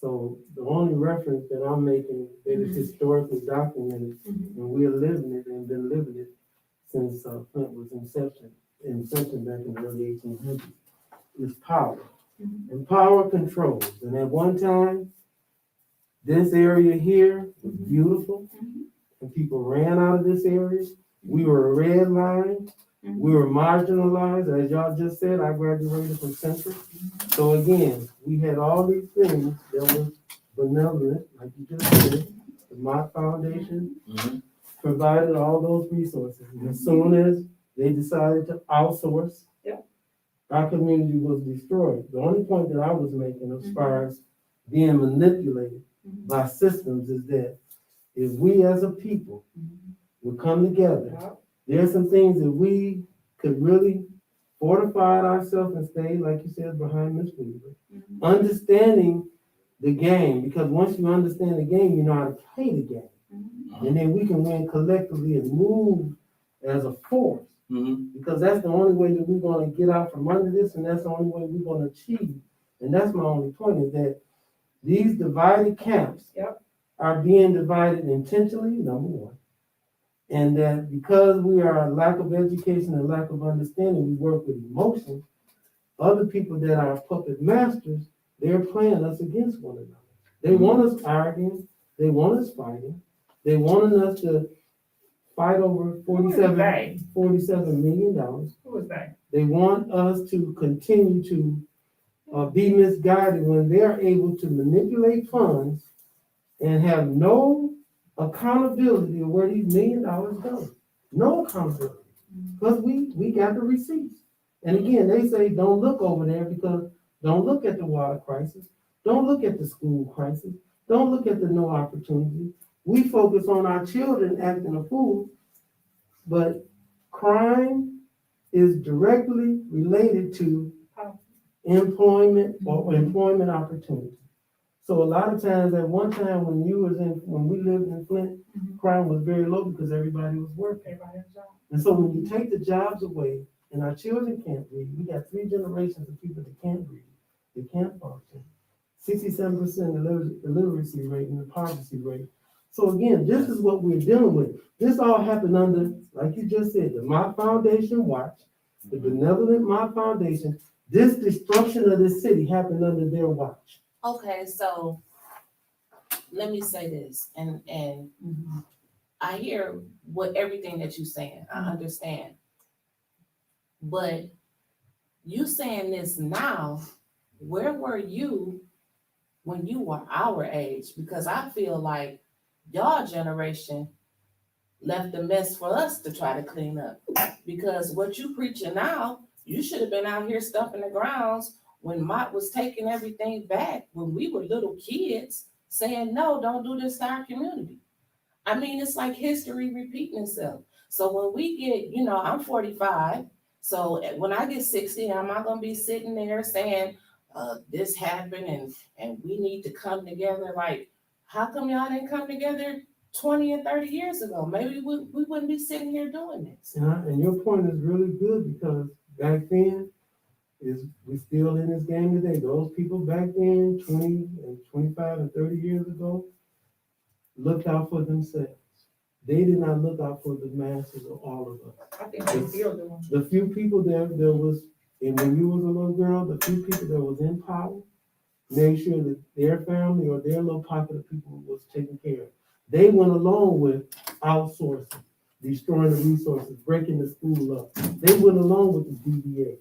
So the only reference that I'm making that is historically documented, and we're living it and been living it since Flint was inception back in the early 1800s, is power. And power controls. And at one time, this area here was beautiful, and people ran out of this area. We were a red line. We were marginalized. As y'all just said, I graduated from Central. So again, we had all these things that was benevolent, like you just said. The Mott Foundation Mhm. provided all those resources. And as soon as they decided to outsource, Yep. our community was destroyed. The only point that I was making as far as being manipulated by systems is that if we as a people would come together, there are some things that we could really fortify ourselves and stay, like you said, behind Ms. Weaver. Understanding the game, because once you understand the game, you know how to play the game. And then we can win collectively and move as a force. Mhm. Because that's the only way that we're gonna get out from under this, and that's the only way we're gonna achieve. And that's my only point, is that these divided camps are being divided intentionally, number one. And that because we are a lack of education and lack of understanding, we work with emotion. Other people that are puppet masters, they're playing us against one another. They want us arguing, they want us fighting, they want us to fight over $47 million. Who is that? They want us to continue to be misguided when they're able to manipulate funds and have no accountability of where these $1 million go. No accountability. Because we got the receipts. And again, they say, don't look over there because don't look at the water crisis. Don't look at the school crisis. Don't look at the no opportunity. We focus on our children acting a fool, but crime is directly related to employment or employment opportunity. So a lot of times, at one time when we lived in Flint, crime was very low because everybody was working. And so when you take the jobs away and our children can't read, we got 3 generations of people that can't read, they can't function. 67% illiteracy rate and the poverty rate. So again, this is what we're dealing with. This all happened under, like you just said, the Mott Foundation watch, the benevolent Mott Foundation. This destruction of this city happened under their watch. Okay, so let me say this, and I hear everything that you're saying. I understand. But you saying this now, where were you when you were our age? Because I feel like y'all generation left a mess for us to try to clean up. Because what you preaching now, you should have been out here stuffing the grounds when Mott was taking everything back when we were little kids, saying, no, don't do this to our community. I mean, it's like history repeating itself. So when we get, I'm 45, so when I get 60, I'm not gonna be sitting there saying, this happened and we need to come together. Like, how come y'all didn't come together 20 and 30 years ago? Maybe we wouldn't be sitting here doing this. And your point is really good because back then, we still in this game today. Those people back then, 20 and 25 and 30 years ago, looked out for themselves. They did not look out for the masses or all of us. I think they still do. The few people there was, and when you was a little girl, the few people that was in power made sure that their family or their little pocket of people was taken care of. They went along with outsourcing, destroying the resources, breaking the school up. They went along with the DBA.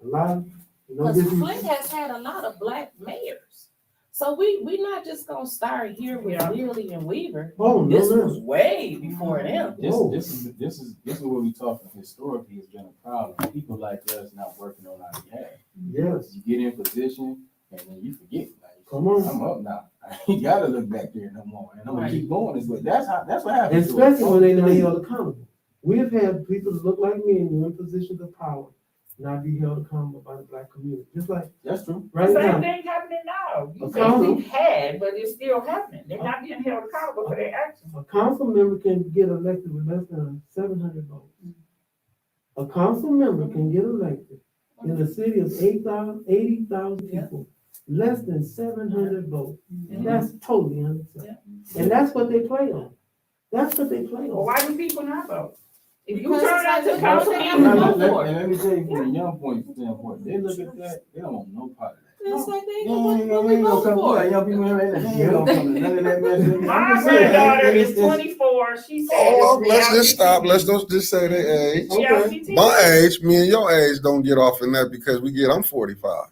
A lot of, Because Flint has had a lot of black mayors. So we not just gonna start here with Lilly and Weaver. Oh, no, This no. was way before them. This is what we talking historically has been a problem. People like us not working on our behalf. Yes. You get in position and then you forget. Like, Come on. I'm up now. I ain't gotta look back there no more. And I'm gonna keep going this way. That's what happens. Especially when they not held accountable. We have had people that look like me and were in positions of power not be held accountable by the black community. Just like That's true. right Same now. thing happening now. You Okay. say we've had, but it's still happening. They're not being held accountable for their actions. A council member can get elected with less than 700 votes. A council member can get elected in a city of 80,000 people, less than 700 votes. That's totally unacceptable. And that's what they play on. That's what they play Well, on. why do people not vote? If you Because turn it's out like to they council don't members, have vote to for it. And let me tell you from a young point standpoint, they look at that, they don't want no part of that. It's like they They ain't ain't what we gonna vote come for. for young people here right now. They ain't gonna come to none of that mess. My I'm just saying, granddaughter it's- is it's- 24. She said, Oh, it's let's just reality stop. TV. Let's don't just say their age. Reality TV. My age, me and your age don't get off in that because I'm 45.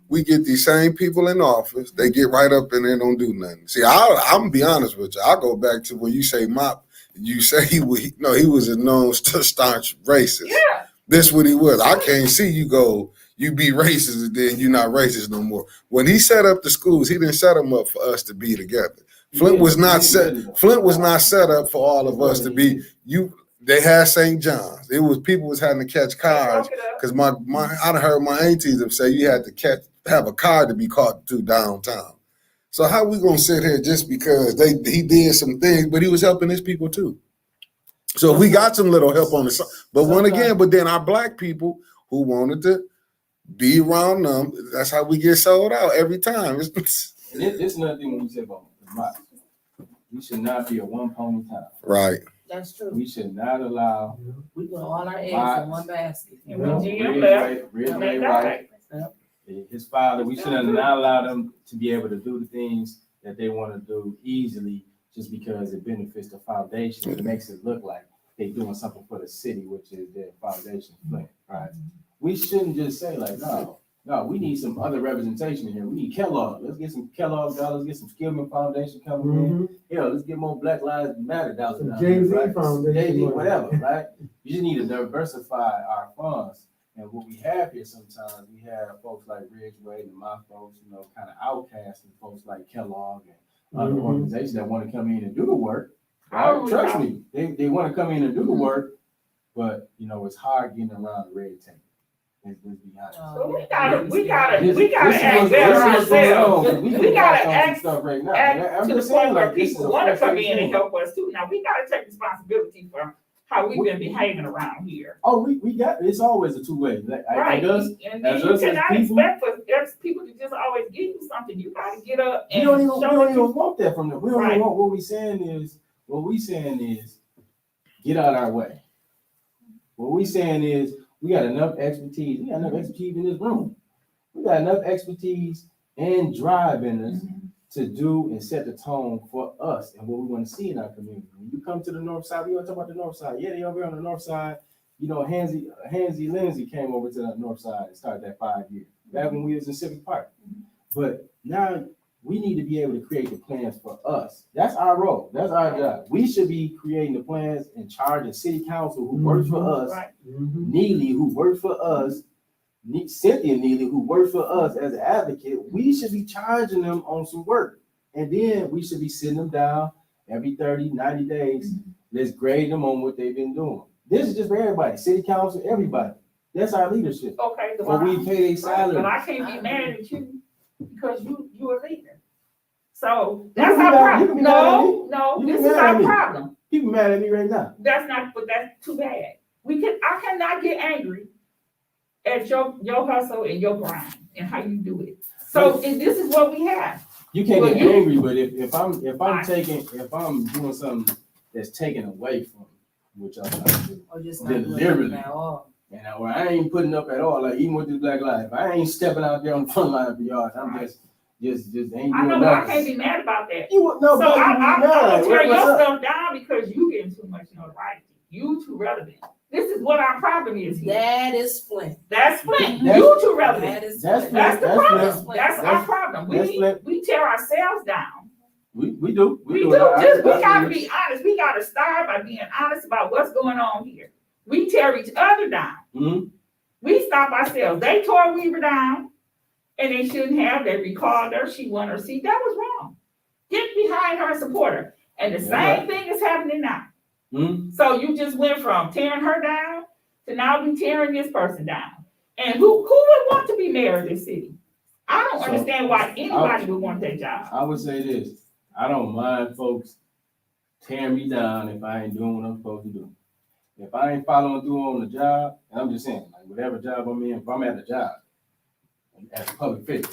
We get these same people in office. They get right up in there and don't do nothing. See, I'm gonna be honest with you. I go back to when you say Mop, you say he was a known staunch racist. Yeah. This what he was. I can't see you be racist and then you're not racist no more. When he set up the schools, he didn't set them up for us to be together. Flint was not set up for all of us to be. They had St. John's. It was people was having to catch cars because I heard my aunties say you had to have a car to be caught to downtown. So how we gonna sit here just because he did some things, but he was helping his people too. So we got some little help on the side. But then our black people who wanted to be around them, that's how we get sold out every time. This is another thing when we say about the mob. We should not be a one pony town. Right. That's true. We should not allow We put all our eggs in one basket. And when GM left, Ridgeway they White, died. his father, we should not allow them to be able to do the things that they want to do easily just because it benefits the foundation. It makes it look like they're doing something for the city, which is their foundation plan, right? We shouldn't just say like, no, we need some other representation here. We need Kellogg. Let's get some Kellogg dollars, get some Skillman Foundation coming in. Yeah, let's get more Black Lives Matter dollars. Jay-Z right? Foundation. Jay-Z, whatever, right? You just need to diversify our funds. And what we have here sometimes, we have folks like Ridgeway and my folks, kind of outcasting folks like Kellogg and other organizations that want to come in and do the work. Right? Trust me, they want to come in and do the work, but it's hard getting around the red tape. Let's be honest. So we gotta act better ourselves. We gotta act stuff right now. to the point where people want to come in and help us too. Now we gotta take responsibility for how we've been behaving around here. Oh, we got it's always a two-way. Right. And you cannot expect for people to just always give you something. You gotta get up and we don't show even want that from them. We don't even want what we saying is get out our way. What we saying is we got enough expertise. We got enough expertise in this room. We got enough expertise and drive in us to do and set the tone for us and what we want to see in our community. When you come to the north side, we want to talk about the north side. Yeah, they over on the north side. Hansy Lindsay came over to the north side and started that 5 years back when we was in Civic Park. But now we need to be able to create the plans for us. That's our role. That's our job. We should be creating the plans and charging city council who works for us, Right. Neely who works for us, Cynthia Neely who works for us as an advocate. We should be charging them on some work. And then we should be sitting them down every 30, 90 days. Let's grade them on what they've been doing. This is just for everybody, city council, everybody. That's our leadership. Okay, Or we pay their salary. but I can't be mad at you because you a leader. So that's You can our be mad- you problem. can be mad at me. No, You this can is be mad at our me. problem. People mad at me right now. But that's too bad. I cannot get angry at your hustle and your grind and how you do it. So and this is what we have. You can't Well, get angry, but if I'm doing something that's taken away from which I'm trying to do, Or just Deliberately. not at all. and I ain't putting up at all, like even with this Black Lives, I ain't stepping out there on the front line of the yard. I'm just ain't doing I know, but I nothing. can't be mad about that. You would no, So but I'm you gonna mad. tear your What's up? stuff down because you getting too much notoriety. You too relevant. This is what our problem is here. That is Flint. That's Flint. That's- You too relevant. That is That's Flint. That's the That's problem. Flint. That's our problem. that's Flint. We tear ourselves down. We do. We do. We Gotta be honest. We gotta start by being honest about what's going on here. We tear each other down. Mhm. We stop ourselves. They tore Weaver down, and they shouldn't have. They recalled her. She won her seat. That was wrong. Get behind her and support her. And the same thing is happening now. Mhm. So you just went from tearing her down to now we tearing this person down. And who would want to be mayor of this city? I don't So, understand why anybody would want that job. I would say this. I don't mind folks tearing me down if I ain't doing what I'm supposed to do. If I ain't following through on the job, and I'm just saying, like whatever job I'm in, if I'm at a job as a public figure,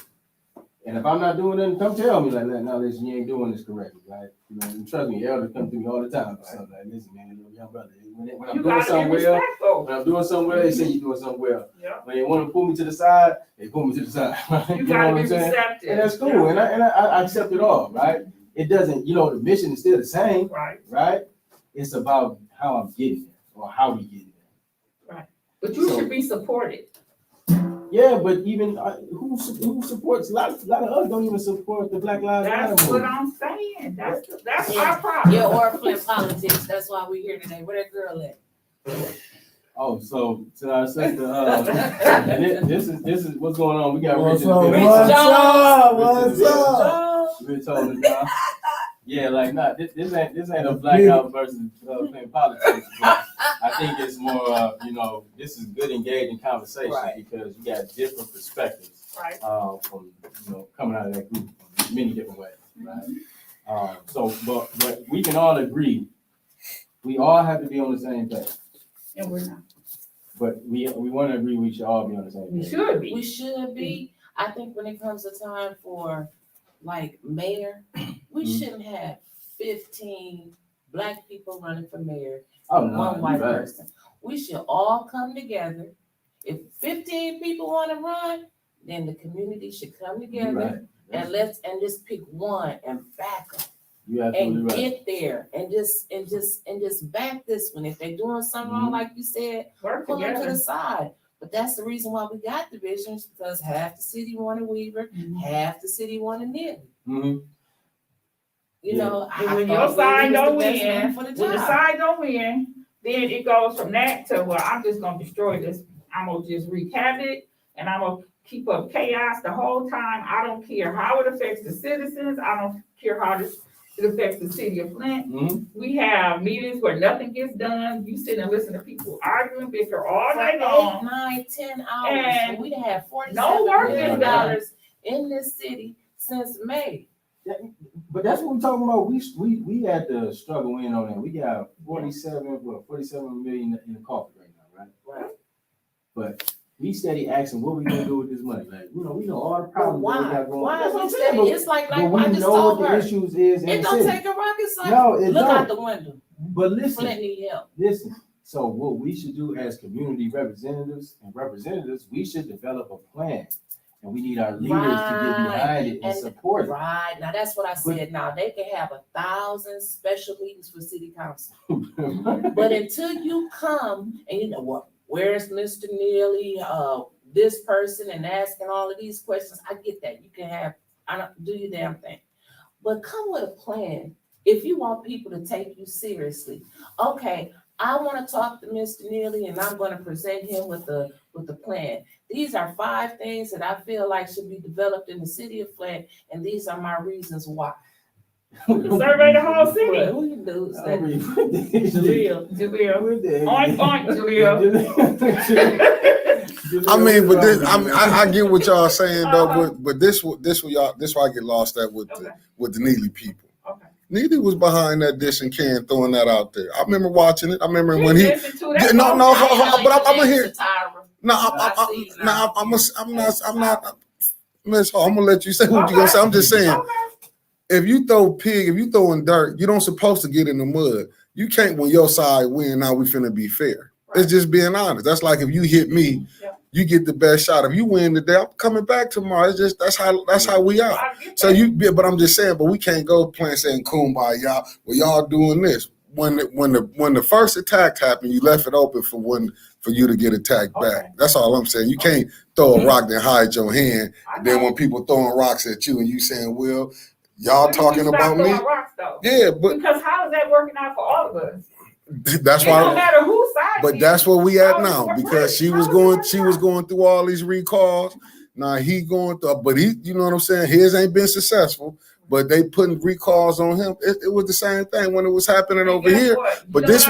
and if I'm not doing it, come tell me like, no, listen, you ain't doing this correctly, right? You know, and trust me, elders come to me all the time. So like, listen, man, little young brother, when I'm You doing gotta something be well, respectful. when I'm doing something well, they say you're doing something well. Yeah. When they want to pull me to the side, they pull me to the side. You know gotta what be I'm saying? receptive. And that's cool, and I accept it all, right? It doesn't, the mission is still the same, Right. right? It's about how I'm getting there, or how we get there. But you So- should be supported. Yeah, but even who supports a lot of us don't even support the Black Lives Matter That's what movement. I'm saying. That's Yeah. our problem. Yeah, or Flint politics. That's why we're here today. Where that girl at? Oh, so to our sister, and this is what's going on. We got Rich in the Rich building. Jones. What's up? Rich holding down. Yeah, like this ain't a blackout versus playing politics. But I think it's more, this is good engaging conversation Right. because you got different perspectives Right. from coming out of that group in many different ways, right? But we can all agree, we all have to be on the same page. And we're not. But we want to agree we should all be on the same We page. should be. We should be. I think when it comes to time for like mayor, we Mhm. shouldn't have 15 black people running for mayor, Oh, and no, one you white right. person. We should all come together. If 15 people want to run, then the community should come You together right. and just pick one and back them You absolutely and right. get there and just back this one. If they're doing something wrong, Mhm. like you said, Work pull them to together. the side. But that's the reason why we got divisions, because half the city wanted Weaver, Mhm. half the city wanted Neely. Mhm. You Yeah. know, And I when thought your Weaver side was don't the best man win, for the when the job. side don't win, then it goes from that to, well, I'm just gonna destroy this. I'm gonna just wreak havoc and I'm gonna keep up chaos the whole time. I don't care how it affects the citizens. I don't care how it affects the city of Flint. Mhm. We have meetings where nothing gets done. You sit and listen to people arguing, bicker all For night 8, long. 9, 10 hours, And and we have no $47 work is million done. in this city since May. But that's what we're talking about. We had to struggle in on that. We got 47 million in the coffers right now, right? Right. But we steady asking what we gonna do with this money. Like, we know all the But problems that we why? got going. Why That's is what we I'm saying, steady? but- It's like but I we just know what told the her. issues is in It the don't city. take a rocket science. No, it Look out don't. the window. But listen, Flint need help. listen. So what we should do as community representatives, we should develop a plan. And we need our leaders to get behind it and And- support it. Right, now that's what I said. Now, they can have 1,000 special meetings for city council. But until you come and you know what, where's Mr. Neely, this person, and asking all of these questions, I get that. do your damn thing. But come with a plan. If you want people to take you seriously, okay, I want to talk to Mr. Neely and I'm going to present him with the plan. These are 5 things that I feel like should be developed in the city of Flint, and these are my reasons why. Survey the whole city. But who you do that? Jaleel. Oink, oink, Jaleel. I mean, but this, I get what y'all saying though, but this why I get lost at with the Neely people. Okay. Neely was behind that dish and can throwing that out there. I remember watching it. I remember when he. Listen to that. No, but I'm gonna hear. Tyra. No, I'm not. Miss Hall, I'm gonna let you say what you gonna say. I'm just saying, Okay. if you throwing dirt, you don't supposed to get in the mud. You can't when your side win. Now we finna be fair. It's just being honest. That's like if you hit me, you get the best shot. If you win today, I'm coming back tomorrow. It's just that's how we are. So but I'm just saying, but we can't go playing saying kumbaya. Well, y'all doing this. When the first attack happened, you left it open for you to get attacked back. That's all I'm saying. You can't throw a rock and hide your hand. And then when people throwing rocks at you and you saying, well, y'all talking about me? Rocks, yeah, but because how is that working out for all of us? That's why. No matter whose side. But that's where we at now because she was going through all these recalls. Now he going through, but he, you know what I'm saying? His ain't been successful, but they putting recalls on him. It was the same thing when it was happening over here. But this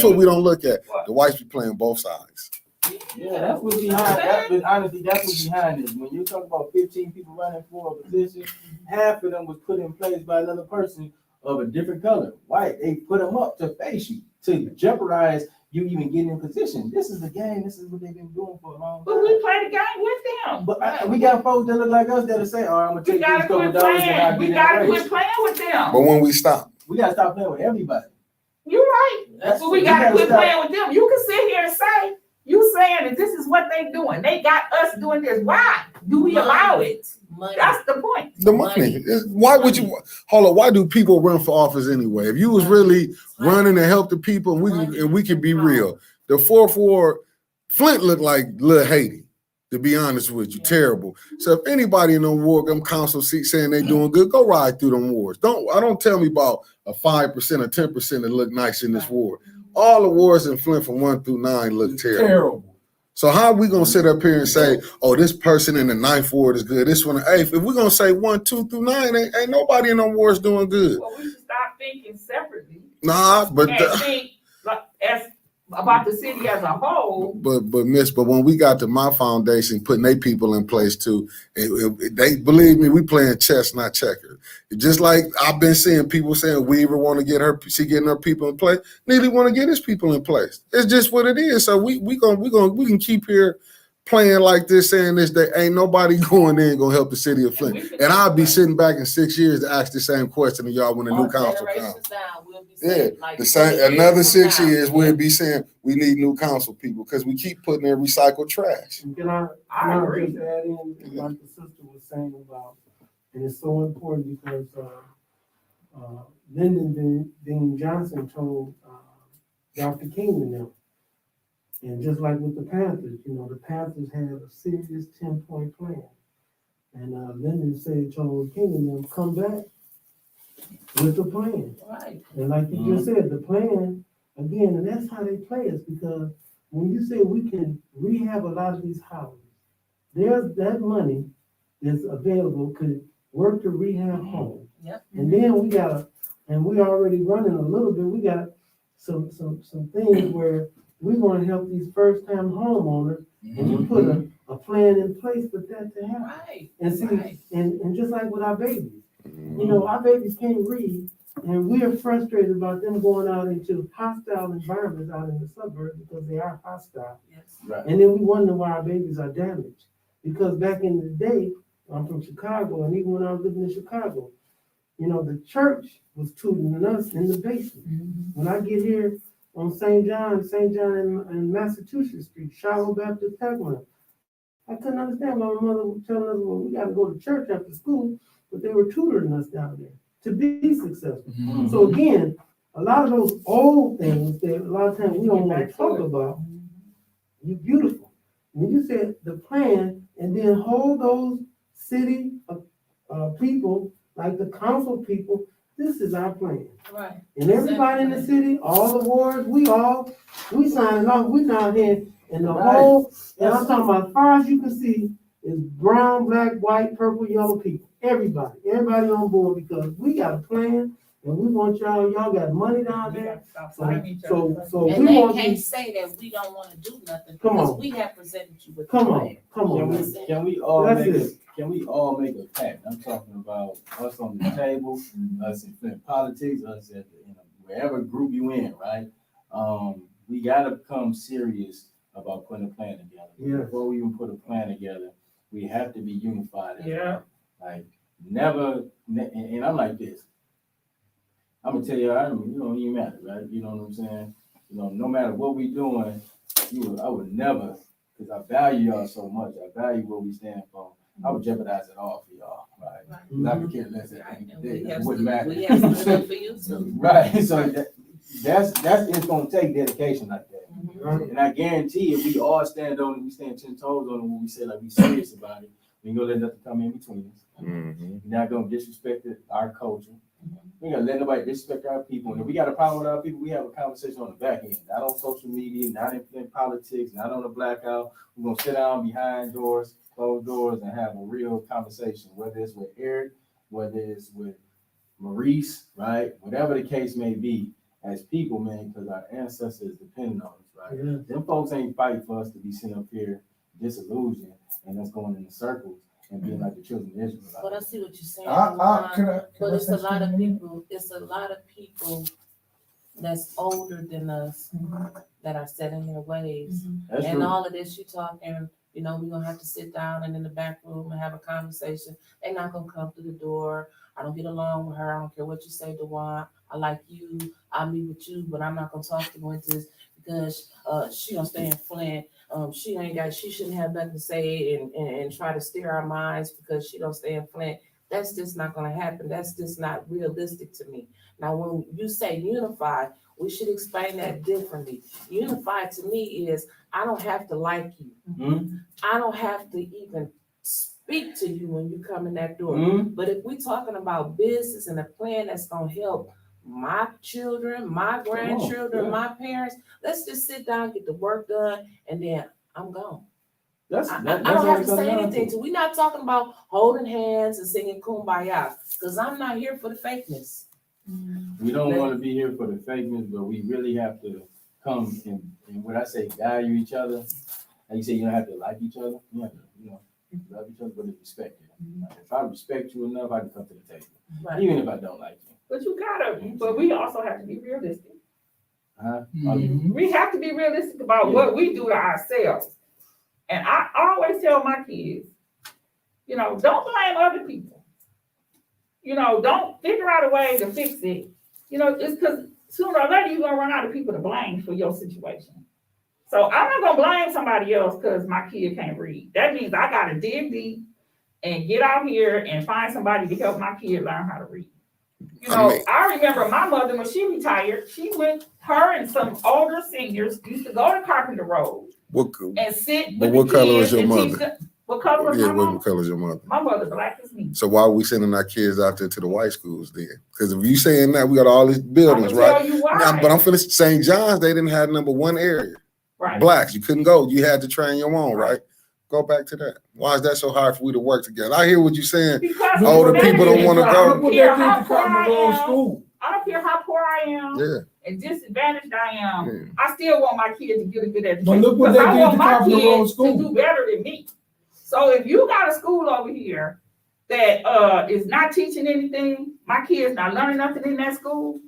what we don't look at. The whites be playing both sides. Yeah, that's what's behind. Honestly, that's what's behind it. When you talk about 15 people running for a position, half of them was put in place by another person of a different color, white. They put them up to face you, to jeopardize you even getting in position. This is the game. This is what they've been doing for a long time. But we play the game with them. But we got folks that look like us that'll say, "Oh, I'm gonna take these couple dollars and I'll get in the race." We gotta quit playing with them. But when we stop, we gotta stop playing with everybody. You're right. That's what we gotta quit playing with them. You can sit here and say, you saying that this is what they doing. They got us doing this. Why do we allow it? Money. That's the point. the money. Why would you hold on? Why do people run for office anyway? If you was really running to help the people, and we can be real, the 4th Ward, Flint looked like little Haiti. To be honest with you, terrible. So if anybody in them ward, them council seats saying they doing good, go ride through them wards. Don't tell me about a 5% or 10% that look nice in this ward. All the wards in Flint from 1 through 9 look terrible. So how are we gonna sit up here and say, oh, this person in the 9th ward is good, this one in the 8th? If we're gonna say 1, 2 through 9, ain't nobody in them wards doing good. Well, we should stop thinking separately. Nah, but and think like, as about the city as a whole. But when we got to my foundation putting their people in place too, they believe me, we playing chess, not checkers. Just like I've been seeing people saying Weaver want to get she getting her people in place. Neely want to get his people in place. It's just what it is. So we can keep here playing like this, saying this, that ain't nobody going in gonna help the city of Flint. And I'll be sitting back in 6 years to ask the same question to y'all when the new council comes. The same another 6 years we'll be saying we need new council people because we keep putting in recycled trash. Can I agree. Just add in like the sister was saying about, and it's so important because Lyndon Dean Johnson told Dr. King and them. And just like with the Panthers, the Panthers had a serious 10-point plan. And Lyndon told King and them, come back with the plan. Right. And like you just said, the plan, again, and that's how they play us, because when you say we can rehab a lot of these houses, there's that money that's available could work to rehab homes. Yep. And then we already running a little bit, we got some things where we want to help these first-time homeowners, and you put a plan in place for that to happen. Right. And see, and just like with our babies, our babies can't read, and we are frustrated about them going out into hostile environments out in the suburbs because they are hostile. Yes. Right. And then we wonder why our babies are damaged. Because back in the day, I'm from Chicago, and even when I was living in Chicago, the church was tutoring us in the basement. Mm-hmm. When I get here on St. John and Massachusetts Street, Shiloh Baptist Tagline, I couldn't understand why my mother was telling us, well, we got to go to church after school, but they were tutoring us down there to be successful. Mm-hmm. So again, a lot of those old things that a lot of times we don't want to talk about, you're beautiful. When you said the plan and then hold those city people, like the council people, this is our plan. Right. And everybody in the city, all the wards, we signing off, we down here, and the Right. whole, and I'm talking about as far as you can see, is brown, black, white, purple, yellow people. Everybody on board because we got a plan and we want y'all got money down We there. got to stop fighting each other. So And we they want can't you, say that we don't wanna do nothing, Come because on. we have presented you with. come the on, plan. come on. Can man. can we all That's make it. can we all make a pact? I'm talking about us on the table, us in Flint politics, us at wherever group you in, right? We gotta become serious about putting a plan together. Yes. Before we even put a plan together, we have to be unified. Yeah. Like and I'm like this. I'm gonna tell you, you don't even matter, right? You know what I'm saying? You know, no matter what we doing, I would never, because I value y'all so much. I value what we stand for. I would jeopardize it all for y'all, right? Mhm. I could care less at the end of the day. It wouldn't matter. We have stood up for you too. Right, so that's it's gonna take dedication like that. Right. And I guarantee if we all stand 10 toes on it when we say like we serious about it, we ain't gonna let nothing come in between us. Mhm. We're not gonna disrespect our culture. We ain't gonna let nobody disrespect our people. And if we got a problem with our people, we have a conversation on the back end, not on social media, not in politics, not on the blackout. We're gonna sit down behind doors, closed doors, and have a real conversation, whether it's with Eric, whether it's with Maurice, right? Whatever the case may be, as people, man, because our ancestors depend on us, right? Yeah. Them folks ain't fighting for us to be sitting up here disillusioned and us going in the circles and being like the children of Israel. But I see what you're saying. Can But I it's a say lot of something? people, that's older than us that are set in their ways. That's And true. all of this you talking, we're gonna have to sit down and in the back room and have a conversation. They're not gonna come through the door. I don't get along with her. I don't care what you say, Dewan. I like you. I'll meet with you, but I'm not gonna talk to Wyntis because she don't stay in Flint. She shouldn't have nothing to say and try to steer our minds because she don't stay in Flint. That's just not gonna happen. That's just not realistic to me. Now, when you say unify, we should explain that differently. Unify to me is I don't have to like you. Mhm. I don't have to even speak to you when you come in that door. Mhm. But if we're talking about business and a plan that's gonna help my children, my grandchildren, yeah. my parents, let's just sit down, get the work done, and then I'm gone. That's I what don't it have to comes say down anything to. to. We're not talking about holding hands and singing kumbaya, because I'm not here for the fakeness. We don't want to be here for the fakeness, but we really have to come and when I say value each other, like you say, you don't have to like each other. You have to, love each other, but respect it. Like, if I respect you enough, I can come to the table, Right. even if I don't like you. But we also have to be realistic. Huh? Mhm. We have to be realistic about what we do to ourselves. And I always tell my kids, don't blame other people. Don't figure out a way to fix it. It's because sooner or later you're gonna run out of people to blame for your situation. So I'm not gonna blame somebody else because my kid can't read. That means I gotta dig deep and get out here and find somebody to help my kid learn how to read. I remember my mother, when she retired, her and some older seniors used to go to Carpenter Road and sit with what the color kids is your and teach mother? them. What color is Yeah, my what mama? color is your mother? My mother black as me. So why are we sending our kids out there to the white schools then? Because if you saying that, we got all these I buildings, can right? tell you why. Now, but I'm finished. St. John's, they didn't have number one area. Right. Blacks, you couldn't go. You had to train your own, right? Go back to that. Why is that so hard for we to work together? I hear what you're saying. Because Older that people don't is- wanna I go. don't Look what they care did how to poor I Cotton Road am. School. I don't care how poor I am Yeah. and disadvantaged I am. Yeah. I still want my kid to get a good education. But look what because they I did want to my Carpenter Road kids to School. do better than me. So if you got a school over here that is not teaching anything, my kids not learning nothing in that school,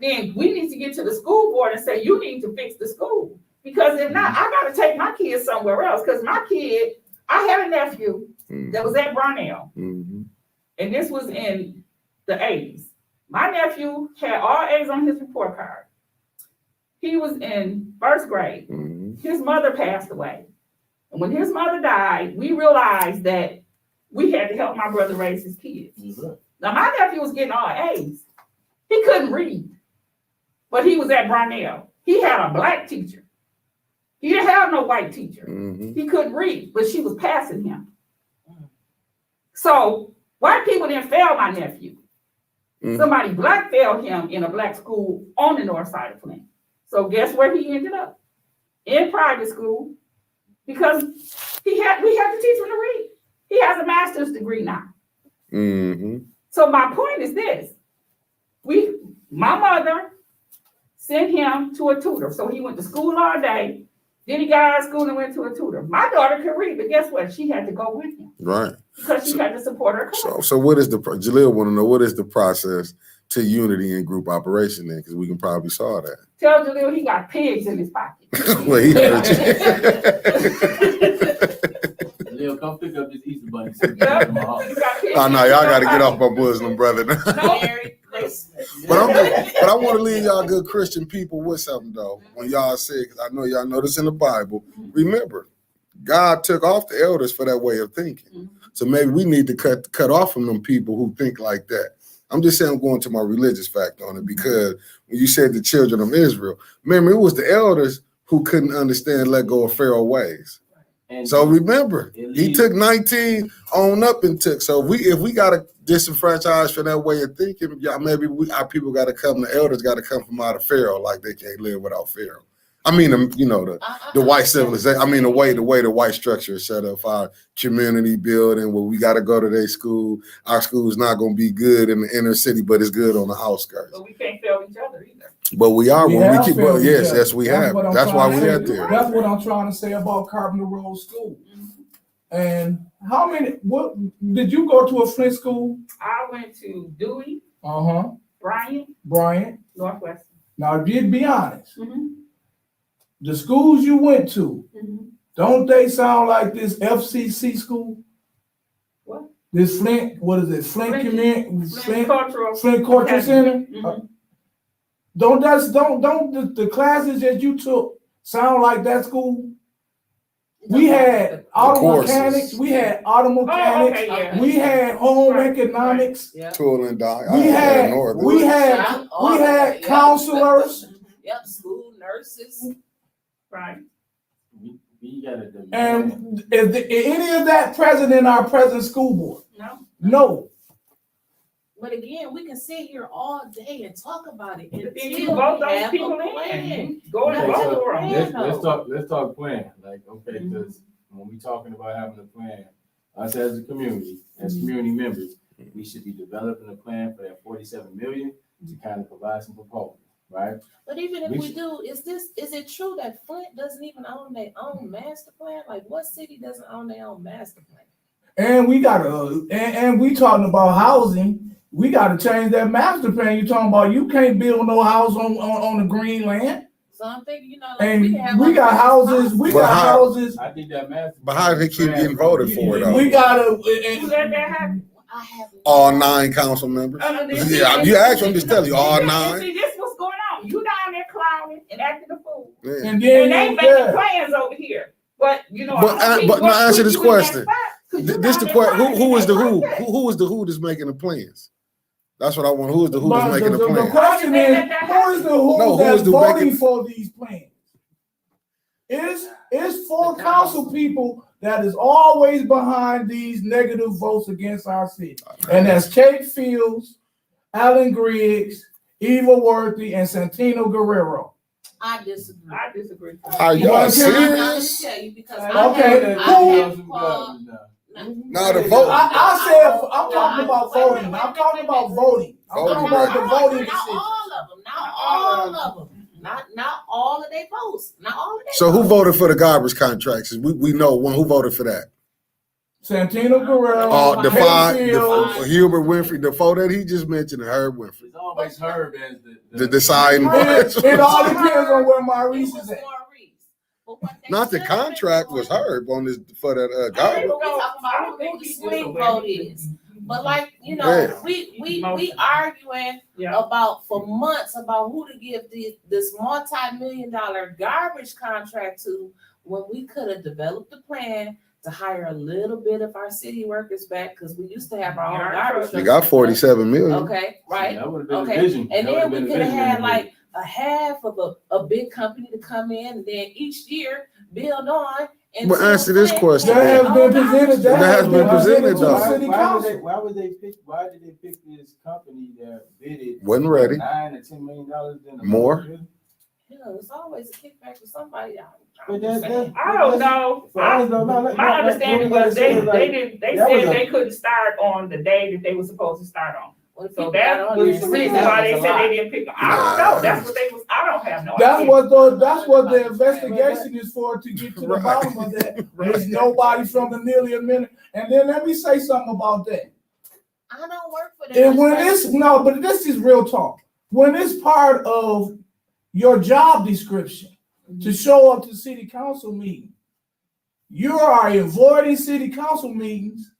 then we need to get to the school board and say, you need to fix the school. Because if not, I gotta take my kids somewhere else. Because I had a nephew that was at Brownell, Mm-hmm. and this was in the 80s. My nephew had all A's on his report card. He was in first grade. Mm-hmm. His mother passed away. And when his mother died, we realized that we had to help my brother raise his kids. Mm-hmm. Now, my nephew was getting all A's. He couldn't read, but he was at Brownell. He had a black teacher. He didn't have no white teacher. Mm-hmm. He couldn't read, but she was passing him. So White people didn't fail my nephew. Mhm. Somebody black failed him in a black school on the north side of Flint. So guess where he ended up? In private school, because we had to teach him to read. He has a master's degree now. Mm-hmm. So my point is this: my mother sent him to a tutor. So he went to school all day. Then he got out of school and went to a tutor. My daughter could read, but guess what? She had to go with him Right. because she had to support her class. So what is Jaleel want to know, what is the process to unity in group operation then? Because we can probably solve that. Tell Jaleel he got pigs in his pocket. Well, he heard Lil, come pick up this Easter bunny. Yep. Oh no, y'all got to get off my Muslim brother. Merry Christmas. But I want to leave y'all good Christian people with something though. When y'all say, because I know y'all know this in the Bible, remember, God took off the elders for that way of thinking. So maybe we need to cut off from them people who think like that. I'm just saying I'm going to my religious fact on it, because when you said the children of Israel, remember it was the elders who couldn't understand, let go of Pharaoh ways. And So remember, he took 19 on up and took. So if we got to disenfranchise from that way of thinking, maybe our people got to come, the elders got to come from out of Pharaoh, like they can't live without Pharaoh. I mean, the white civilization. I mean, the way the white structure is set up, our community building, where we got to go to their school. Our school is not going to be good in the inner city, but it's good on the outskirts. But we can't fail each other either. But we are when we keep. failed each Yes, other. yes, we have. what I'm That's trying why to we say. out there. That's what I'm trying to say about Carpenter Road School. And how many? What did you go to a Flint school? I went to Dewey, Bryant. Northwestern. Now, if you'd be honest, Mm-hmm. the schools you went to, Mm-hmm. don't they sound like this FCC school? What? This Flint, what is it? Flint Cultural. Cultural Center. Mhm. Don't the classes that you took sound like that school? We had auto courses. mechanics. We had auto mechanics. okay, yeah. We had home economics. Yeah. Tool and die. We had counselors. Yep, school nurses. Right. We got to demand. And is any of that present in our present school board? No. No. But again, we can sit here all day and talk about it But then until you vote we those have people a plan. in. Go and Okay, vote so- for them. Let's talk plan. Like, okay, because when we talking about having a plan, us as a community, as community members, we should be developing a plan for that 47 million to kind of provide some proposals, right? But even if We we should- do, is it true that Flint doesn't even own their own master plan? Like, what city doesn't own their own master plan? And we got and we talking about housing. We got to change that master plan. You talking about you can't build no house on the green land. So I'm thinking, like, And we can have we got houses. We But got how- houses. I think that master. But how do they keep getting voted for though? We got Who to. let that happen? I have All 9 council members. Yeah, you actually, I'm just telling you, all And 9. see, this what's going on. You down there clowning and acting a fool. Yeah. And And then they making plans over here. But you know, But now answer this question. This the question. Who is the who? Okay. Who is the who that's making the plans? That's what I want. Who is the who But that's making the the plan? question is, who is the who No, who that's is the voting making- for these plans? It's 4 council people that is always behind these negative votes against our city. And that's Kate Fields, Alan Griggs, Eva Worthy, and Santino Guerrero. I disagree. I disagree. Are y'all Well, can I- I'm gonna serious? tell you because Okay, I who- have called. Now the vote. I said, I'm talking about voting. I'm talking about voting. I'm talking about the voting Not decision. all of them. Not all of them. Not all of their votes. Not all of their So who votes. voted for the garbage contracts? We know one. Who voted for that? Santino Guerrero, The Kate 5, Fields. Hubert Winfrey, the 4 that he just mentioned, Herb Winfrey. It's always Herb as The deciding. It all depends on where Maurice It was is at. Maurice. But what they Not the should contract have was been Herb on this for that doing- garbage. But we talking about who the swing vote is. But like, Yeah. we arguing Yeah. about for months about who to give this multi-million-dollar garbage contract to when we could have developed a plan to hire a little bit of our city workers back because we used to have our own garbage. They got 47 million. Okay, right. That would have been Okay, a vision. and That would've then we been a could have vision. had like a half of a big company to come in and then each year build on into But answer this Flint. question. That has been presented, That has been presented, to though. the city council. Why did they pick this company that bidded Wasn't ready. $9 to $10 million in a More. bid? Yeah, it's always a kickback for somebody. But that's- I don't know. My understanding was they said they couldn't start on the day that they were supposed to start on. So that was the reason why they said they didn't pick them. I don't know. That's what they was, I don't have no idea. That's what the investigation is for, to get to the bottom of that. There's nobody from the nearly a minute. And then let me say something about that. I don't work for them. And when it's, no, but this is real talk. When it's part of your job description to show up to city council meeting, you are avoiding city council meetings,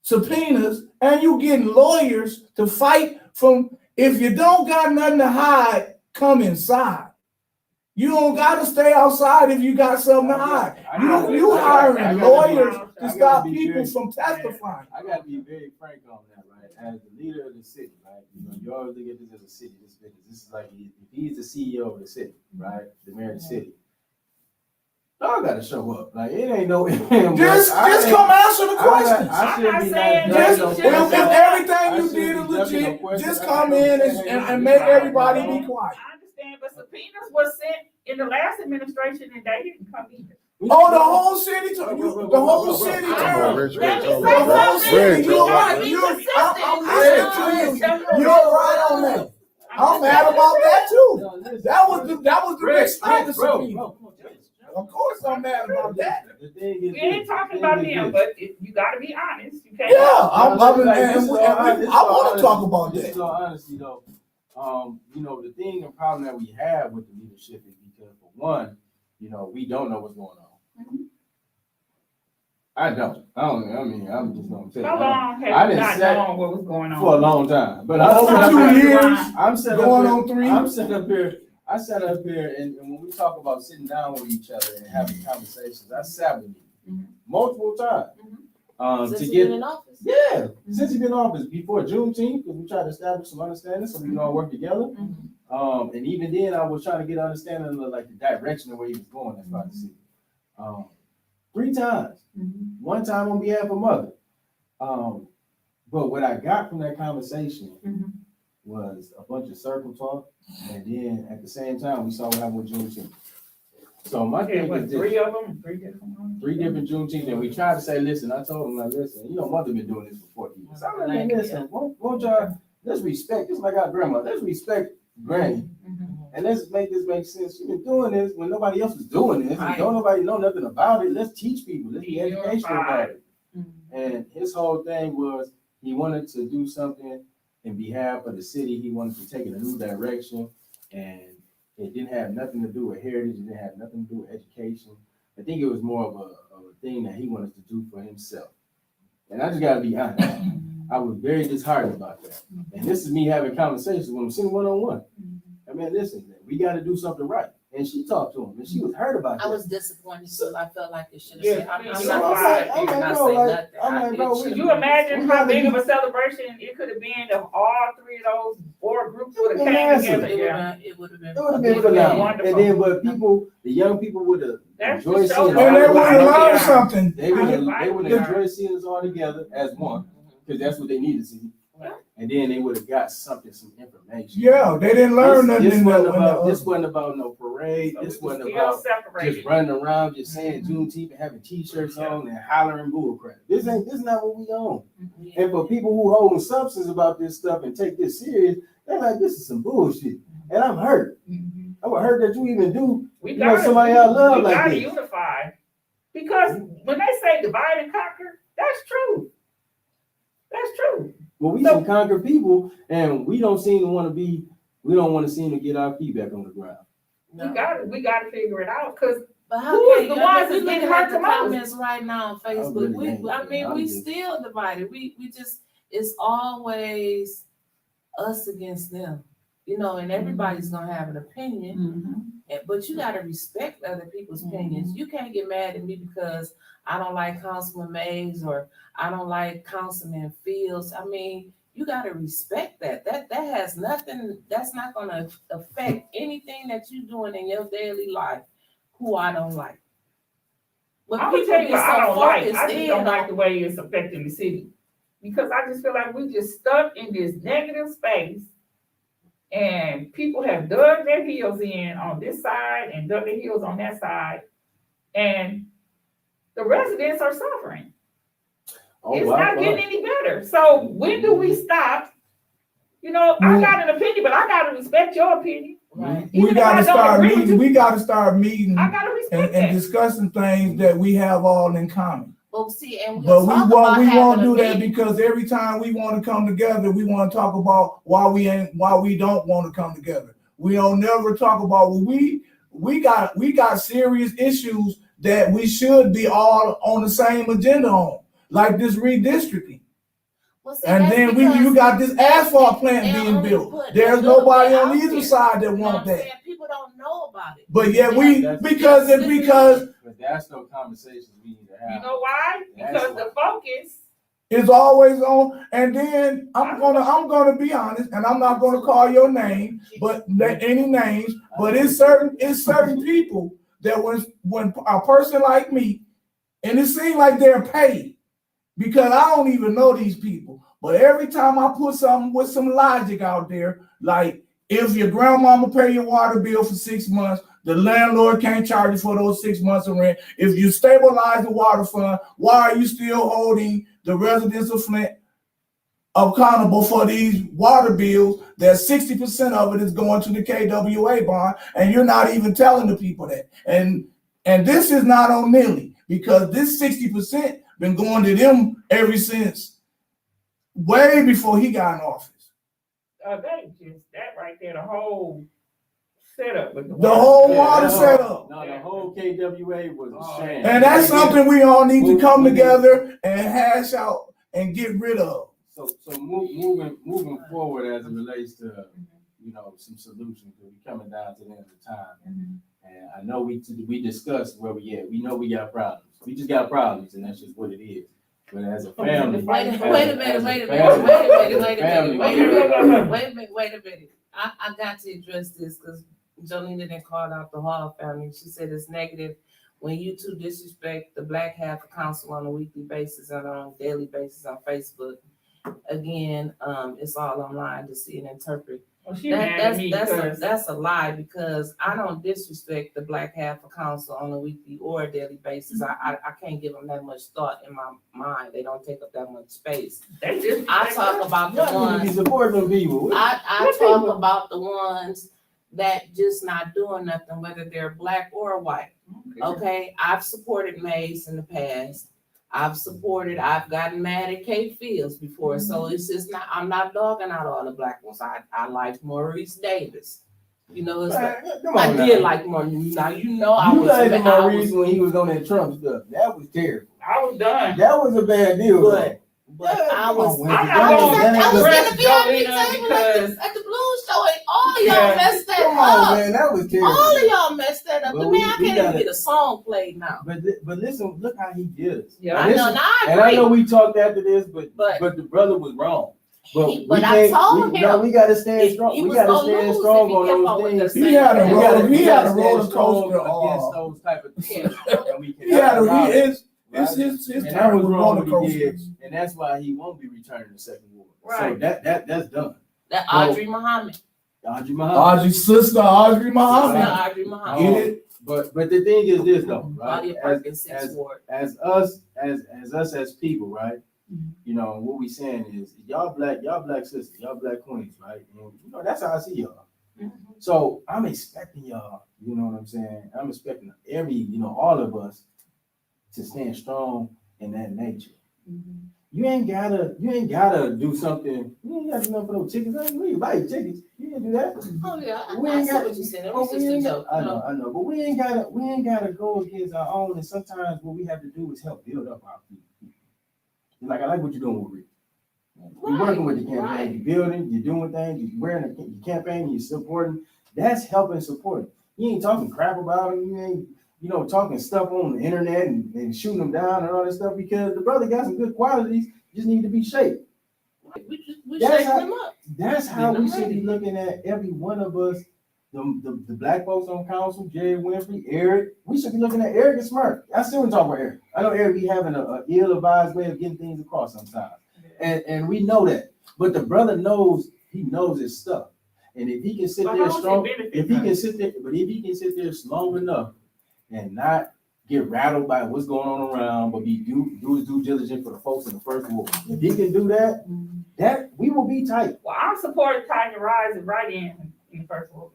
subpoenas, and you getting lawyers to fight from, if you don't got nothing to hide, come inside. You don't gotta stay outside if you got something to hide. You hiring lawyers to stop people from testifying. I gotta be very frank on that, right? As the leader of the city, right? You always look at this as a city. This is like, if he's the CEO of the city, right? The mayor of the city. Y'all gotta show up. Like, it ain't no. Just come answer the questions. I'm not saying Just, if everything you did is legit, just come in and make everybody be quiet. I understand, but subpoenas were sent in the last administration and they didn't come either. Oh, the whole city, the whole city. The whole city, I'm listening to you. You're right on that. I'm mad about that too. That was the big strength of subpoena. Of course I'm mad about that. We ain't talking about them, but you gotta be honest. You can't. Yeah, I want to talk about This that. is all honesty though. The thing and problem that we have with the leadership is because, for one, we don't know what's going on. Mm-hmm. I mean, I'm just gonna tell you. How long I have you didn't not say- known what was going on? For a long time, but Over 2 years, I'm set going up on 3. here. I'm set up here. I sat up here, and when we talk about sitting down with each other and having conversations, I sat with you multiple times. Since To you've get been in office. Yeah, since you've been in office, before Juneteenth, because we tried to establish some understanding so we can all work together. And even then, I was trying to get understanding of like the direction of where he was going as far as the city. 3 times. One time on behalf of mother. But what I got from that conversation was a bunch of circle talk, and then at the same time, we saw what happened with Juneteenth. So my thing is this. 3 of them, 3 different ones. 3 different Juneteenth, and we tried to say, listen, I told him, like, listen, mother been doing this for 40 years. I'm like, listen, won't y'all, let's respect, just like our grandma, let's respect granny, and let's make this make sense. She been doing this when nobody else was doing this, and don't nobody know nothing about it. Let's teach people, let's be educational about it. And his whole thing was, he wanted to do something in behalf of the city. He wanted to take it a new direction, and it didn't have nothing to do with heritage. It didn't have nothing to do with education. I think it was more of a thing that he wanted to do for himself. And I just gotta be honest. I was very disheartened about that. And this is me having conversations when I'm sitting one-on-one. I mean, listen, we gotta do something right. And she talked to him, and she was hurt about that. I was disappointed too. I felt like it should have Yeah, said, I'm so not I'm gonna like, not bro, say like, nothing. I'm like, bro, It Could should- you imagine how big of a celebration it could have been if all 3 of those 4 groups would have came Massive. together? Yeah. It would have been. It would have been It would've been phenomenal. wonderful. And then, but the young people would have That's enjoyed the show. seeing And they all would have of us. learned something. They would Yeah. enjoy seeing us all together as one, because that's what they need to see. Yeah. And then they would have got some information. Yeah, they didn't learn nothing. This in wasn't the- about, this wasn't about no parade. So we This were wasn't still about separated. just running around, just saying Juneteenth and having T-shirts on and hollering bullcrap. This not what we own. Yeah. And for people who hold substance about this stuff and take this serious, they're like, this is some bullshit. And I'm hurt. I'm hurt that you even do We know gotta, somebody I love we like gotta this. unify. Because when they say divide and conquer, that's true. That's true. Well, we some conquer people, and we don't seem to want to get our feet back on the ground. We gotta figure it out, because But how Who is can the you? ones I'm that's getting looking hurt at the the most? comments right now on Facebook. We still divided. We just, it's always us against them, and everybody's gonna have an opinion. But you gotta respect other people's opinions. You can't get mad at me because I don't like Councilman Mays or I don't like Councilman Fields. I mean, you gotta respect that. That has nothing, that's not gonna affect anything that you're doing in your daily life, who I don't like. When I'm gonna people tell you get what I so don't like. focused I just don't in like on- the way it's affecting the city. Because I just feel like we just stuck in this negative space. And people have dug their heels in on this side and dug their heels on that side. And the residents are suffering. Oh, It's wow, not wow. getting any better. So when do we stop? You know, I got an opinion, but I gotta respect your opinion. Right. Even We if gotta I don't start agree with meeting, you, we gotta start meeting I gotta respect and that. discussing things that we have all in common. But see, and But we'll we talk won't, about we won't having a do that meeting. because every time we wanna come together, we wanna talk about why we don't wanna come together. We don't never talk about, well, we got serious issues that we should be all on the same agenda on, like this redistricting. Well, see, And that's then because you got this asphalt plant they'll being only built. put a There's little nobody bit on out either there. side that You know what want I'm that. saying? People don't know about it. But yet Yeah. because But that's no conversations we need to have. You know why? That's Because why. the focus, it's always on, and then I'm gonna be honest, and I'm not gonna call your name, but any names, but it's certain people that when a person like me, and it seems like they're paid, because I don't even know these people, but every time I put something with some logic out there, like if your grandmama pay your water bill for 6 months, the landlord can't charge you for those 6 months of rent. If you stabilize the water fund, why are you still holding the residents of Flint accountable for these water bills? That 60% of it is going to the KWA bond, and you're not even telling the people that. And this is not on Millie, because this 60% been going to them ever since way before he got in office. they just, that right there, the whole setup with The whole Yeah, water no, setup. No, the whole KWA was a shame. And that's something we all need to come together and hash out and get rid of. So moving forward as it relates to, some solutions, because we're coming down to the end of the time. And I know we discussed where we at. We know we got problems. We just got problems, and that's just what it is. But as a family, Wait a minute. I got to address this because Jolene didn't call out the Hall family. She said it's negative when you two disrespect the Black Half of Council on a weekly basis and on a daily basis on Facebook. Again, it's all online to see and interpret. Well, she mad at me because That's a lie, because I don't disrespect the Black Half of Council on a weekly or a daily basis. I can't give them that much thought in my mind. They don't take up that much space. they just. I talk about the you ones. be supporting them people. I talk about the ones that just not doing nothing, whether they're black or white. Okay, I've supported Mays in the past. I've gotten mad at Kate Fields before. So it's just not, I'm not dogging out all the black ones. I like Maurice Davis. You know, it's like, I did like Maurice. Now, I You was. liked Maurice when he was on that Trump stuff. That was terrible. I was done. That was a bad deal. But I was. I'm not I was gonna in the VIP Jolena table because at the Blues show, and all of y'all Yeah. messed that Come on, up. man, that was terrible. All of y'all messed that up. Well, The we man, I can't gotta- even get a song played now. But listen, look how he did us. Yeah. I know, now I And I know agree. we talked after this, but But- the brother was wrong. But I told him we gotta stand strong. he We was gotta gonna stand lose strong if he on kept those on with things. the He had a same- roller- We he gotta had a roller stand strong coaster against those type of things. And we He had cannot allow it. it's his And that time was with wrong roller what he did, coasters. and that's why he won't be returning the second war. So Right. that's done. That Audrey Muhammad. Audrey Muhammad. Audrey's sister, Audrey Sister Muhammad. Audrey Muhammad. Get it? But the thing is this though, right? Claudia Perkins, Sixth Ward. As us as people, right? What we saying is y'all black sisters, y'all black queens, right? And that's how I see y'all. So I'm expecting y'all, you know what I'm saying? I'm expecting all of us to stand strong in that nature. You ain't gotta do something. You ain't gotta do nothing for no chickens. I ain't really buy chickens. You ain't do that. Oh yeah, We I ain't see got- what you said. It Oh, was we just a ain't joke. got- I know, but we ain't gotta go against our own. And sometimes what we have to do is help build up our people. Like I like what you're doing with Rick. You're working with the campaign, right. you're building, you're doing things, you're wearing the campaign, you're supporting. That's helping support. You ain't talking crap about him. You ain't talking stuff on the internet and shooting them down and all that stuff, because the brother got some good qualities, just need to be shaped. We That's shaking how- them up. That's how Then we I'm should be ready. looking at every one of us the black folks on council, Jerry Winfrey, Eric, we should be looking at Eric and Smart. I still want to talk about Eric. I know Eric be having a ill-advised way of getting things across sometimes. And we know that. But the brother knows, he knows his stuff. And if he can sit there strong, if he can sit there long enough and not get rattled by what's going on around, but do his due diligence for the folks in the first ward. If he can do that, that we will be tight. Well, I'm supporting Tanya Rising right in the first ward.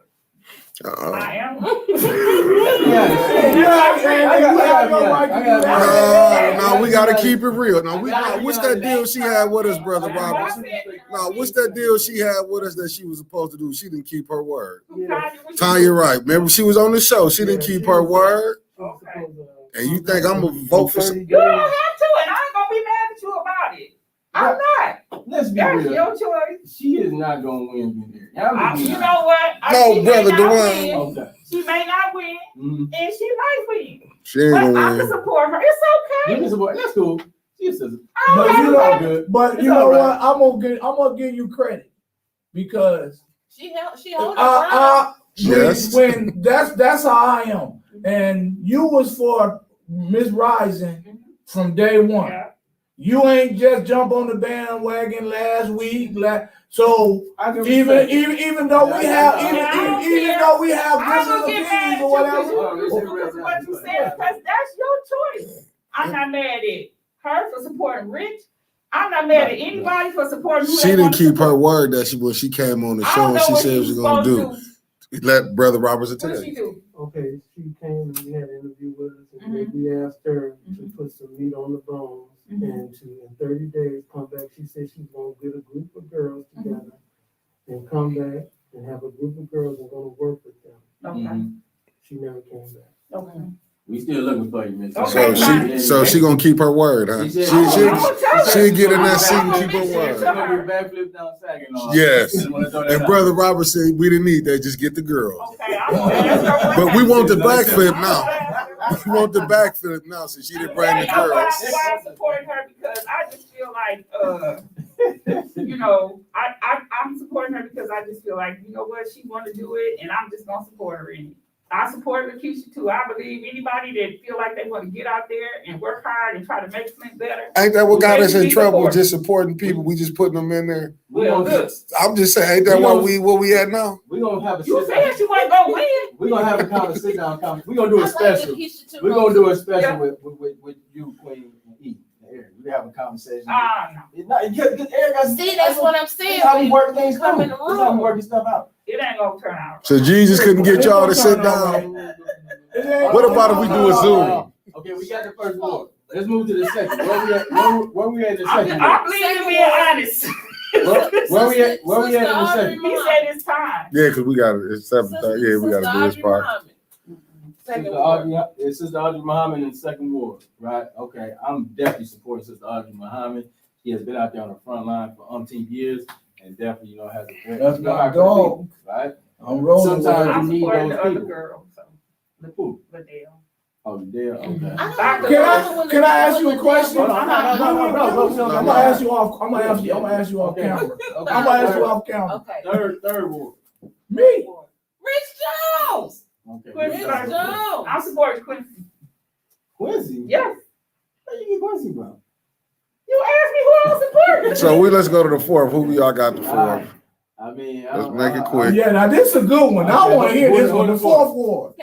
I am. No, we gotta keep it real. Now, what's that deal she had with us, Brother Robertson? No, what's that deal she had with us that she was supposed to do? She didn't keep her word. Tanya, right? Remember, she was on the show. She didn't keep her word. Okay. And you think I'm gonna vote for some? You don't have to, and I ain't gonna be mad at you about it. I'm not. Let's be That's real. your choice. She is not gonna win here. You know what? No, she brother, may not Dwayne. win. Okay. She may not win, and she might win. She ain't But gonna I'm win. gonna support her. It's You okay. can support. That's cool. She says, But you know, good. you know what? I'm gonna give you credit because She held her ground. Yes. when that's how I am. And you was for Miss Rising from day one. Yeah. You ain't just jump on the bandwagon last week. So I can even though we have I even though we have I'm different gonna get mad opinions at or you whatever. because what you said, because that's your choice. I'm not mad at her for supporting Rich. I'm not mad at anybody for supporting who She they didn't want to keep her support. word that when she came on the I show don't and know she what said she she was was gonna supposed do. to do. Let Brother Robertson What tell did she you. do? Okay, she came and we had an interview with us, and then we asked her to put some meat on the bones and to, in 30 days, come back. She said she's gonna get a group of girls together and come back and have a group of girls and gonna work with them. Okay. She never came back. Okay. We still looking for you, Miss. Okay, So she gonna keep her word, huh? She'll get in that seat and keep her word. Backflip down Saginaw. Yes. And And Brother Robert said we didn't need that, just get the girls. Okay, I'm But we want the backflip now. We want the backflip now since she didn't bring the girls. I'm supporting her because I just feel like, I'm supporting her because I just feel like, you know what, she want to do it, and I'm just gonna support her in it. I support Lakeisha too. I believe anybody that feel like they want to get out there and work hard and try to make things better. Ain't that what got us in Be trouble? supported. Just supporting people. We just putting them in there. Well, look, I'm just saying, ain't that where we at now? We're gonna have a you sit down. said you want to go win. We're gonna have a conversation down. We're gonna do a I like special. Lakeisha too. We're gonna do a special Yeah. with you, Queen, and E. We're having a conversation. No. It's not, Eric, See, that's what I'm saying. That's how we work things Come out. in the That's how we room. work this stuff out. It ain't gonna turn out. So Jesus couldn't get y'all to sit down. What about if we do a Zoom? Okay, we got the first one. Let's move to the second. Where we at in the second? I'm believing being honest. Where we at in the second? He said it's time. Yeah, because we got it's 7:30. Yeah, we got to do this part. Sister Audrey Muhammad in the second ward, right? Okay, I'm definitely supporting Sister Audrey Muhammad. She has been out there on the front line for umpteen years, and definitely, has a great. That's my dog. Right? I'm rolling. Sometimes I'm you need supporting those the other people. girl, so. Who? Liddell. Oh, there. Okay. Can I ask you a question? Hold on, no. I'm gonna ask you off. I'm gonna ask you off camera. Okay. I'm gonna ask you off camera. Okay. Third ward. Me. Rich Jones. Okay. Quincy. Jones. I'm supporting Quincy. Quincy? Yes. Where you get Quincy from? You asked me who I was supporting. So let's go to the fourth. Who we all got the fourth? I mean, Let's make it quick. Yeah, now this is a good one. I want to hear this on the fourth ward.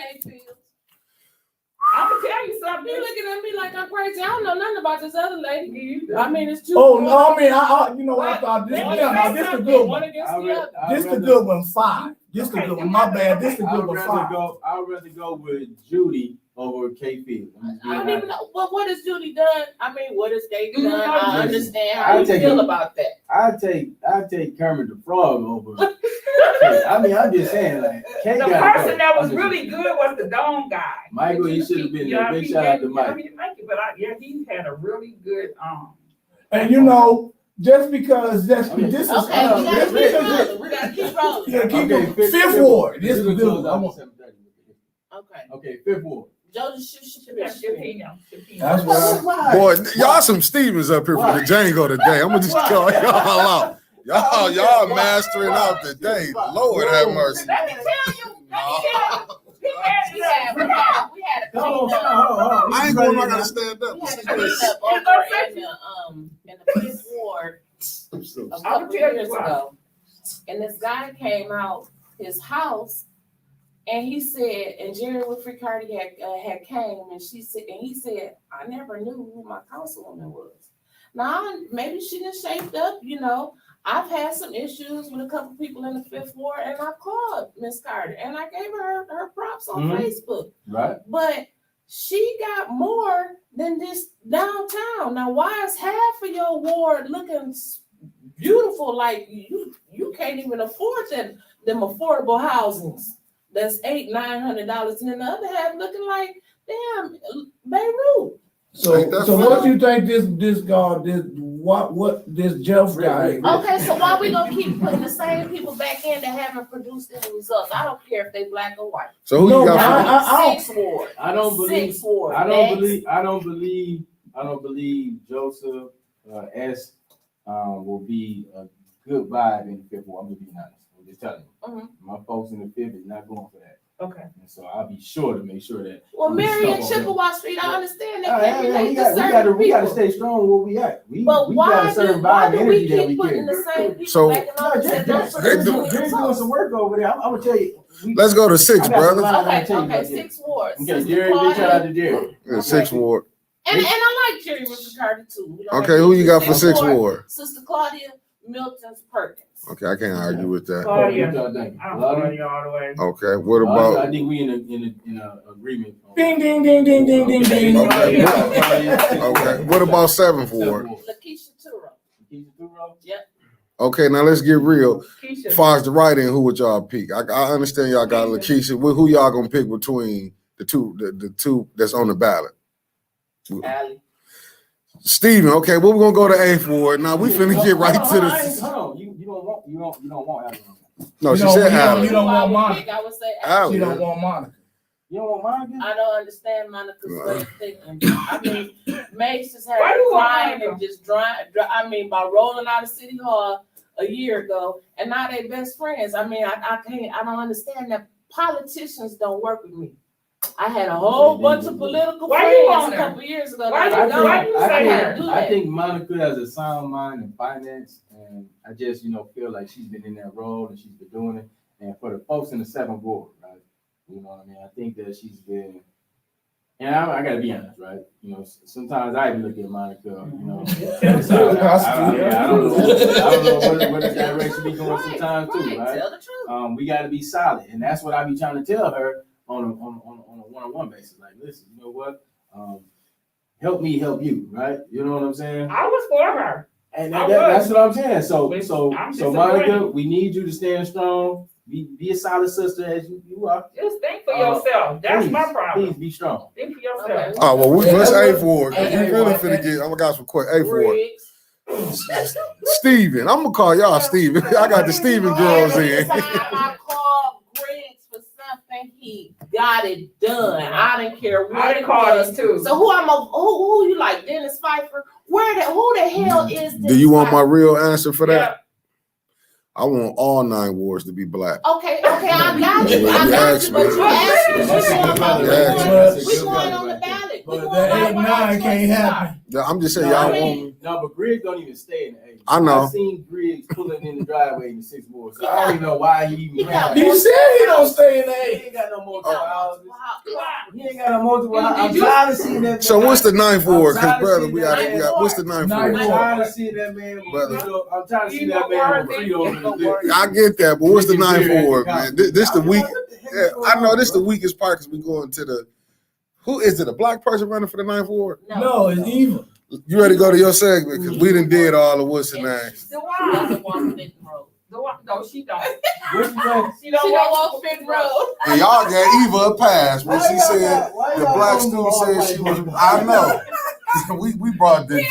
I'm gonna tell you something. You looking at me like I'm crazy. I don't know nothing about this other lady. I mean, it's two. Oh no, I mean, you know what I thought this. Yeah, this the good One one. against the other. This the good one. 5. This the good one. My bad. This the good one. 5. I'd rather go with Judy over K Field. I don't even know. Well, what has Judy done? I mean, what has Kate done? I Listen, understand how you take feel it. about that. I'd take Kermit the Frog over. I mean, I'm just saying, like, K The gotta person go. that was I'm just- really good was the Dome guy. Michael, he should have been there. Big he shout out to didn't- Mike. he didn't make it, but he had a really good And you know, just because this is Okay, we gotta keep rolling. We gotta keep rolling. yeah, keep Okay, it. Fifth ward. This is We're good. gonna One. close I out want- at 7:30. Okay. Okay, fifth ward. Joe, shoot. That's right. Boy, y'all some Stevens up here for the Django today. I'm gonna just call y'all out. Y'all mastering out today. Lord have mercy. Let me tell you, We had a cleanup. I ain't going, I gotta stand up. We had a cleanup over in the Fifth Ward a couple of years ago. And this guy came out his house and he said, and Jerry Woodford Carty had came and he said, I never knew who my councilwoman was. Now, maybe she done shaped up, you know. I've had some issues with a couple people in the Fifth Ward, and I called Miss Carter, and I gave her props on Facebook. Right. But she got more than this downtown. Now, why is half of your ward looking beautiful? Like you can't even afford them affordable housings. That's $800-900, and then the other half looking like damn Beirut. So what do you think this Jeff guy? Okay, so why we gonna keep putting the same people back in that haven't produced any results? I don't care if they black or white. So who you got? Sixth Ward. I don't believe. Sixth Ward. I don't believe Joseph S. Will be a good vibe in the Fifth Ward. I'm gonna be honest. I'm just telling you. My folks in the Fifth is not going for that. Okay. And so I'll be sure to make sure that. Well, Mary and Chippewa Street, I understand that. We gotta stay strong where we at. But why do we keep putting the same people back in office? They're doing some work over there. I'm gonna tell you. Let's go to 6, brother. Okay, 6 wards. Okay, Jerry, big shout out to Jerry. Yeah, 6 Ward. And I like Jerry Richard Carter too. Okay, who you got for 6 Ward? Sister Claudia Milton's Perkins. Okay, I can't argue with that. Claudia, I'm Claudia all the way. Okay, what about? I think we in a agreement. Ding ding ding ding ding ding ding. Okay, what about 7th Ward? Lakeisha Turo. Yep. Okay, now let's get real. Keisha. As far as the write-in, who would y'all pick? I understand y'all got Lakeisha. Who y'all gonna pick between the two that's on the ballot? Allie. Steven, okay, well, we're gonna go to 8th Ward. Now we finna get right to the. Hold on, you don't want Allie. No, she said Allie. You don't want Monica. I would say Allie. She don't want Monica. You don't want Monica? I don't understand Monica's way of thinking. I mean, Mace just had Why you want crying Monica? and just by rolling out of City Hall a year ago, and now they best friends. I mean, I don't understand that politicians don't work with me. I had a whole bunch of political friends a couple years ago. I think Monica has a sound mind in finance, and I just feel like she's been in that role and she's been doing it. And for the folks in the 7th Ward, right? You know what I mean? I think that she's been, and I gotta be honest, right? Sometimes I even look at Monica, so I don't know what direction we going sometimes too, right? Tell the truth. We gotta be solid, and that's what I be trying to tell her on a one-on-one basis. Like, listen, you know what? Help me help you, right? You know what I'm saying? I was for her. And that's what I'm saying. So I'm Monica, we need you to stand strong. Be a solid sister as you are. Just think for yourself. That's my problem. Please be strong. Think for yourself. Oh well, let's 8th Ward. You really finna get. I'm gonna some quick 8th Ward. Steven, I'm gonna call y'all Steven. I got the Steven girls in. Every time I call Griggs for something, he got it done. I didn't care what I it called was. us too. So who you like? Dennis Pfeiffer? Who the hell is this? Do you want my real answer for that? Yeah. I want all 9 wards to be black. Okay, I got you. But you asked me. We're going on the ballot. But that 8-9 can't happen. I'm just saying, y'all want me. No, but Griggs don't even stay in the 8th. I know. I seen Griggs pulling in the driveway in the 6th Ward, so I don't even know why he even ran. He said he don't stay in the He 8th. ain't got no multiple houses. He ain't got no multiple houses. I'm tired of seeing that man. So what's the 9th Ward? Because I'm tired of brother, seeing we that got what's the 9th I'm Ward? tired of seeing that man. Brother. I'm tired of seeing that man with free over the lip. I get that, but what's the 9th Ward, man? This the weak. Yeah, I know this the weakest part because we going to the. Who is it? A black person running for the 9th Ward? No, it's evil. You ready to go to your segment? Because we done did all the what's the name. No, she don't. What's the name? She don't walk Fifth Road. And y'all gave Eva a pass when she said the black student said she was. I know. we brought this.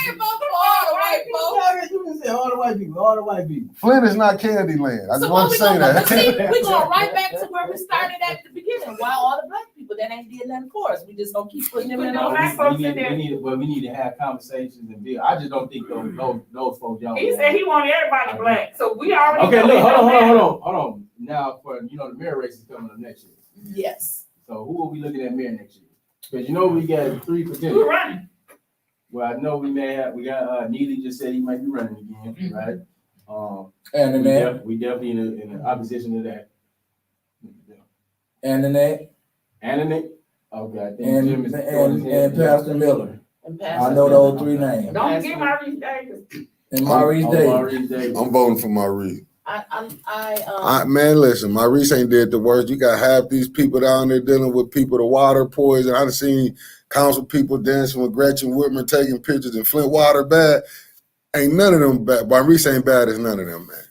All the white people. Flint is not Candyland. I just So want what to we say gonna that. see? We going right back to where we started at the beginning. Why all the black people that ain't did nothing for us? We just gonna keep putting them in No, our black folks in there. We need to have conversations and build. I just don't think those folks y'all. He said he wanted everybody black, so we already. Okay, know look, it don't matter. hold on. now for, you know, the mayor race is coming up next year. Yes. So who are we looking at mayor next year? Because you know we got 3 Who potential. running? Well, I know we got Neely just said he might be running again, right? And the net, We definitely in opposition to that. and the net, And Nick, okay, I think and Jim is throwing his head. Pastor Miller. And I Pastor know those 3 names. Don't get Maurice Davis. And Maurice Davis. Maurice Davis. I'm voting for Maurice. Man, listen, Maurice ain't did the worst. You got half these people down there dealing with people, the water poison. I've seen council people dancing with Gretchen Whitmer, taking pictures in Flint water bad. Ain't none of them bad. Maurice ain't bad as none of them, man.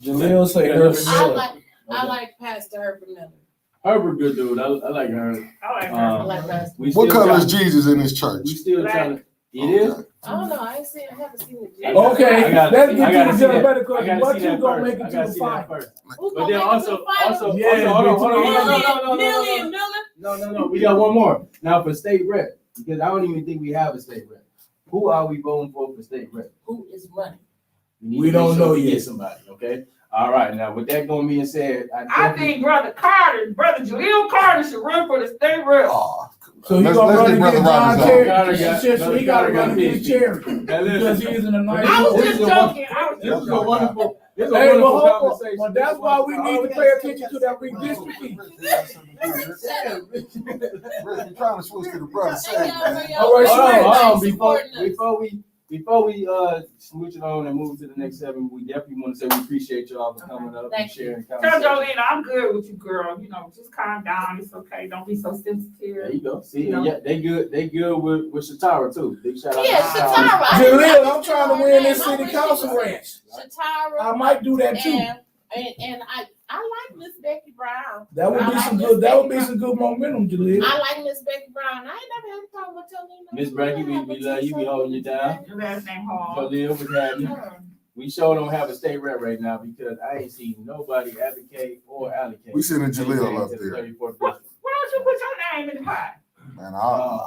Jaleel say Herbert Miller. I like Pastor Herbert Miller. Herbert, good dude. I like Herbert. I like her. I like Pastor. What color is Jesus in his church? We still Black. trying to. It is. I don't know. I haven't seen it. Okay, I gotta- let's I get gotta to see the that. better I question. gotta What see you that gonna first. make I it to gotta the see that final? first. Who's But gonna then make it to the final? Yeah, hold on. Million Miller. No. We got one more. Now for state rep, because I don't even think we have a state rep. Who are we voting for state rep? Who is running? need We to make don't sure know we yet. get somebody, okay? All right, now with that going being said, I think Brother Jaleel Carter should run for the state rep. Oh, So he let's gonna run get Brother against John Roberts Terry. Carter got- So he gotta run against Cherry because he is in a nice. I was This just is a joking. this is a wonderful, this is a Hey, wonderful well, hold on. conversation. But that's why we need to pay attention to that redistricting. We're trying to switch to the brother. All right, Hold on, Supporting us. before we switch it on and move to the next 7, we definitely want to say we appreciate y'all for coming up and Thank you. sharing Tell conversation. Jolene I'm good with you, girl. You know, just calm down. It's okay. Don't be so There sensitive. you go. See, You know? yeah, they good with Shatara too. Big shout out Yeah, to Shatara. Jaleel, I'm trying to win this city council race. Shatara. I might do that too. And I like Miss Becky Brown. That would be some good. That would be some good momentum, Jaleel. I like Miss Becky Brown. I ain't never had a problem with Jolene. Miss Becky, we love you. We holding you down. Your last name Hall. Jaleel was having. We sure don't have a state rep right now because I ain't seen nobody advocate or allocate. We sending Jaleel up to the there, 34th Why district. don't you put your name in the pot? man.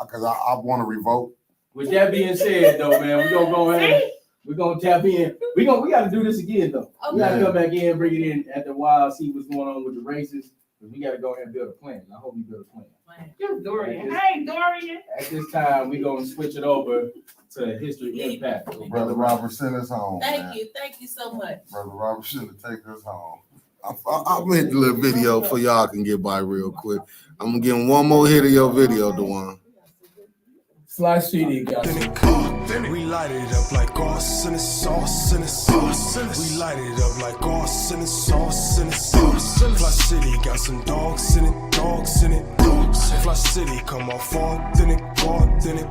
Because I want to revoke. With that being said, though, man, we gonna go ahead. See? We're gonna tap in. We gotta do this again, though. We gotta Okay. come back in, bring it in at the while, see what's going on with the races. But we gotta go ahead and build a plan. I hope we build a plan. Just Dorian. Hey, Dorian. At this time, we gonna switch it over to history impact. Brother Robert sent us home. Thank you so much. Brother Robert should have taken us home. I'll hit the little video for y'all can get by real quick. I'm gonna give him one more hit of your video, Dewan. Fli-City got some. We light it up like sauce in the sauce in the sauce. We light it up like sauce in the sauce in the sauce. Fli-City got some dogs in it, dogs in it, dogs. Fli-City come off authentic, authentic.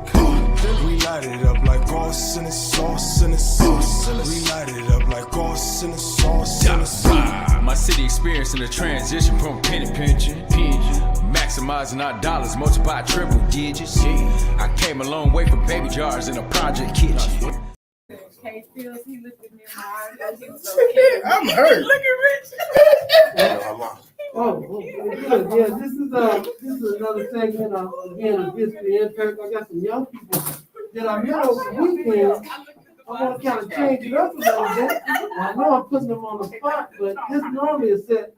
We light it up like sauce in the sauce in the sauce. We light it up like sauce in the sauce in the sauce. My city experiencing a transition from penny pinching, maximizing our dollars, multiply triple digits. I came a long way from baby jars in a project kitchen. Kate feels he looked at me in my eyes. He was so cute. I'm hurt. Look at Rich. Oh, good. Yeah, this is another segment again of history impact. I got some young people that I met over the weekend. I want to kind of change it up a little bit. I know I'm putting them on the spot, but this normally is set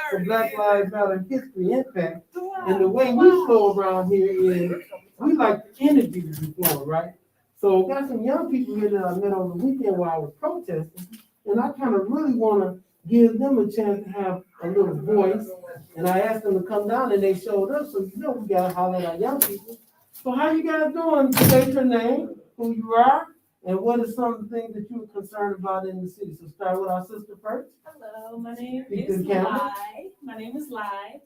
for Black Lives Matter history impact. And the way we flow around here is we like the energy to be flowing, right? So got some young people here that I met over the weekend while I was protesting, and I kind of really want to give them a chance to have a little voice. And I asked them to come down, and they showed up. So you know we gotta holler at our young people. So how you guys doing? State your name, who you are, and what are some of the things that you're concerned about in the city. So start with our sister first. Hello, my name You is can count it. Lai. My name is Lai.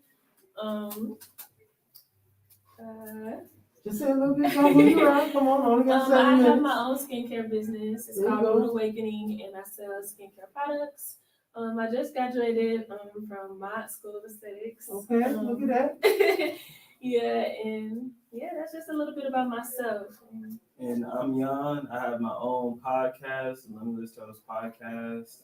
Just say a little bit about who you are. Come on, only got 7 I have minutes. my own skincare business. It's There you called go. Root Awakening, and I sell skincare products. I just graduated from Mott School of Aesthetics. Okay, look at that. Yeah, that's just a little bit about myself. And I'm Jan. I have my own podcast, Limitless Tales Podcast.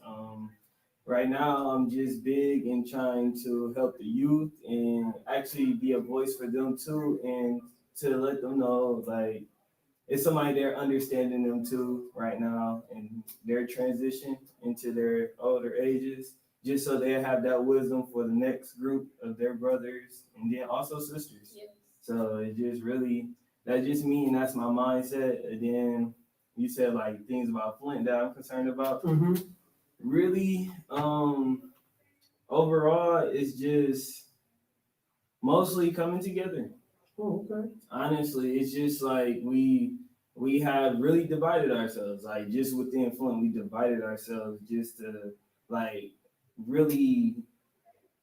Right now, I'm just big in trying to help the youth and actually be a voice for them too, and to let them know like it's somebody there understanding them too right now and their transition into their older ages. just so they have that wisdom for the next group of their brothers and then also sisters. Yes. So it just really, that just me, and that's my mindset. And then you said like things about Flint that I'm concerned about. Mm-hmm. Really, overall, it's just mostly coming together. Oh, okay. Honestly, it's just like we have really divided ourselves. Like just within Flint, we divided ourselves just to like really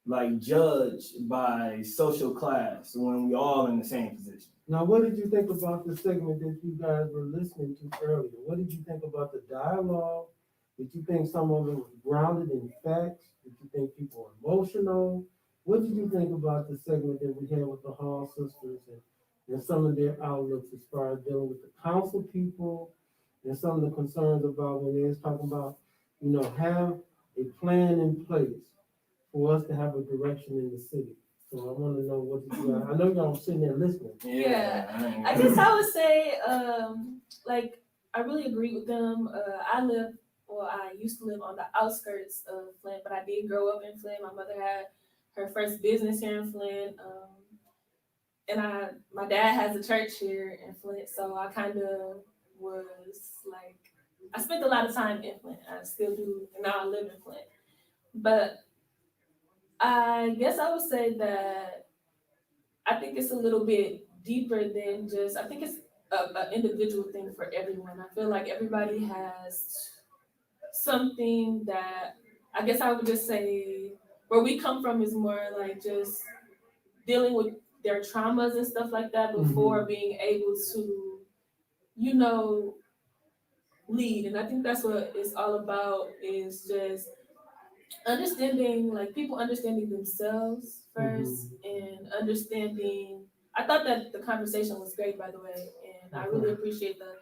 like judge by social class when we all in the same position. Now, what did you think about the segment that you guys were listening to earlier? What did you think about the dialogue? Did you think some of it was grounded in facts? Did you think people were emotional? What did you think about the segment that we had with the Hall sisters and some of their outlooks as far as dealing with the council people and some of the concerns about when they was talking about, have a plan in place for us to have a direction in the city? So I want to know what you guys, I know y'all sitting there listening. Yeah. I guess I would say, like, I really agree with them. I used to live on the outskirts of Flint, but I did grow up in Flint. My mother had her first business here in Flint. And my dad has a church here in Flint, so I kind of was like, I spent a lot of time in Flint. I still do, and now I live in Flint. But I guess I would say that I think it's a little bit deeper than just, I think it's an individual thing for everyone. I feel like everybody has something that, I guess I would just say, where we come from is more like just dealing with their traumas and stuff like that before being able to, lead. And I think that's what it's all about, is just understanding, like people understanding themselves first and understanding. I thought that the conversation was great, by the way, and I really appreciate the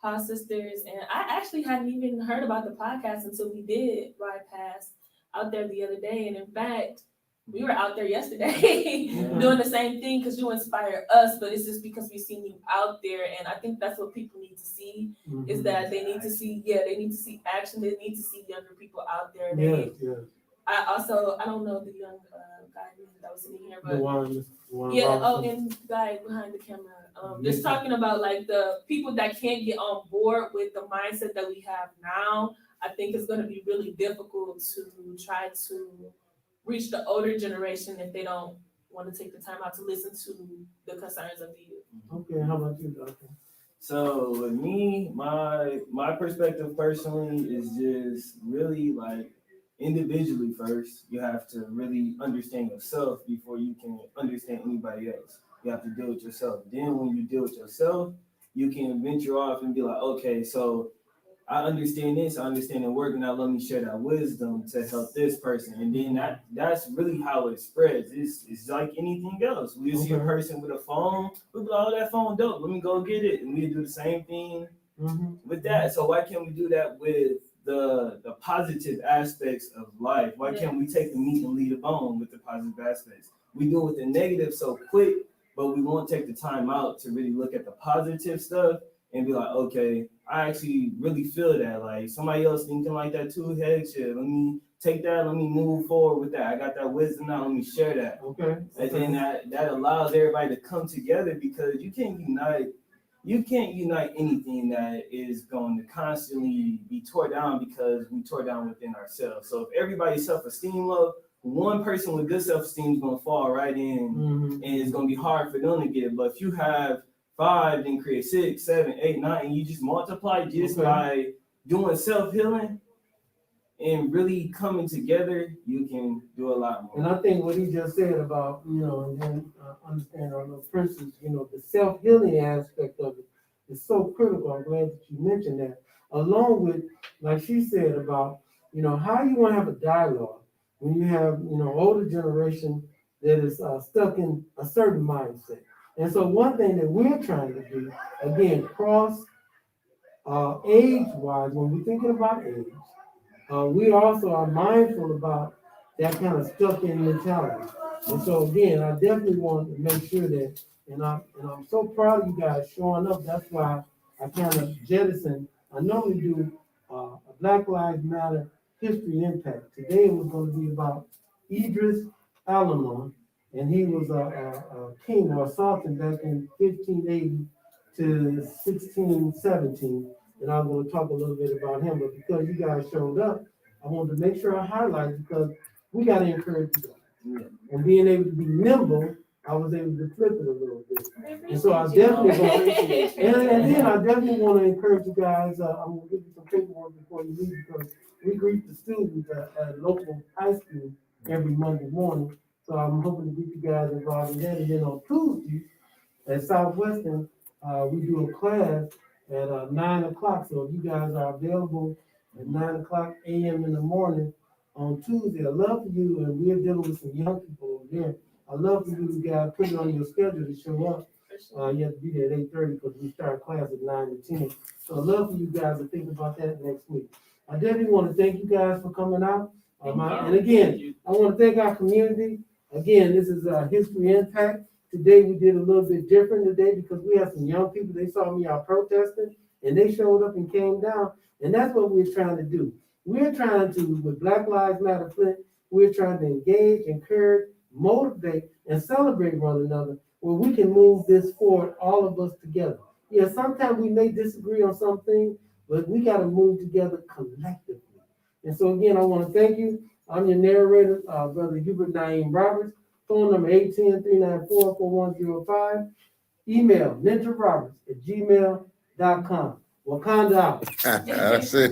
Hall sisters. And I actually hadn't even heard about the podcast until we did ride past out there the other day. And in fact, we were out there yesterday doing the same thing because you inspire us, but it's just because we've seen you out there. And I think that's what people need to see, is that they need to see, they need to see action. They need to see younger people out there. I don't know the young guy that was sitting here, but and the guy behind the camera. Just talking about like the people that can't get on board with the mindset that we have now. I think it's going to be really difficult to try to reach the older generation if they don't want to take the time out to listen to the concerns of the youth. Okay, how about you, Doctor? So with me, my perspective personally is just really like individually first. You have to really understand yourself before you can understand anybody else. You have to deal with yourself. Then when you deal with yourself, you can venture off and be like, okay, so I understand this, I understand it work, and now let me share that wisdom to help this person. And then that's really how it spreads. It's like anything else. We see a person with a phone, we'll be like, oh, that phone dope, let me go get it. And we do the same thing with that. So why can't we do that with the positive aspects of life? Why can't we take the meat and leave the bone with the positive aspects? We do it with the negative so quick, but we won't take the time out to really look at the positive stuff and be like, okay, I actually really feel that. Like somebody else thinking like that too. Heck, shit, let me take that. Let me move forward with that. I got that wisdom now. Let me share that. Okay. And then that allows everybody to come together, because you can't unite anything that is going to constantly be tore down because we tore down within ourselves. So if everybody's self-esteem low, one person with good self-esteem is going to fall right in, and it's going to be hard for them to get it. But if you have 5, then create 6, 7, 8, 9, and you just multiply just by doing self-healing and really coming together, you can do a lot more. And I think what he just said about, and then understand our little Princess, the self-healing aspect of it is so critical. I'm glad that you mentioned that. Along with, like she said about, how you want to have a dialogue when you have, older generation that is stuck in a certain mindset. And so one thing that we're trying to do, again, cross age-wise, when we're thinking about age, we also are mindful about that kind of stuck-in mentality. And so again, I definitely want to make sure that, and I'm so proud of you guys showing up. That's why I kind of jettison. I normally do a Black Lives Matter history impact. Today was going to be about Idris Alamon, and he was a king or a sultan back in 1580 to 1617. And I'm going to talk a little bit about him, but because you guys showed up, I wanted to make sure I highlight it because we got to encourage you guys. And being able to be nimble, I was able to flip it a little bit. And so I definitely want and then I definitely want to encourage you guys. I'm going to give you some paperwork before you leave because we greet the students at local high school every Monday morning. So I'm hoping to get you guys involved in that. And then on Tuesdays at Southwestern, we do a class at 9 o'clock. So if you guys are available at 9 o'clock a.m. in the morning on Tuesday, I'd love for you, and we're dealing with some young people over there. I'd love for you guys put it on your schedule to show up. You have to be there at 8:30 because we start class at 9 to 10. So I'd love for you guys to think about that next week. I definitely want to thank you guys for coming out. And again, I want to thank our community. Again, this is History Impact. Today we did a little bit different today because we had some young people. They saw me out protesting and they showed up and came down. And that's what we're trying to do. We're trying to, with Black Lives Matter Flint, we're trying to engage, encourage, motivate, and celebrate one another where we can move this forward, all of us together. Yeah, sometimes we may disagree on something, but we got to move together collectively. And so again, I want to thank you. I'm your narrator, Brother Hubert Naeem Roberts. Phone number 810-394-4105. Email ninjaroberts@gmail.com. Wakanda out. That's it.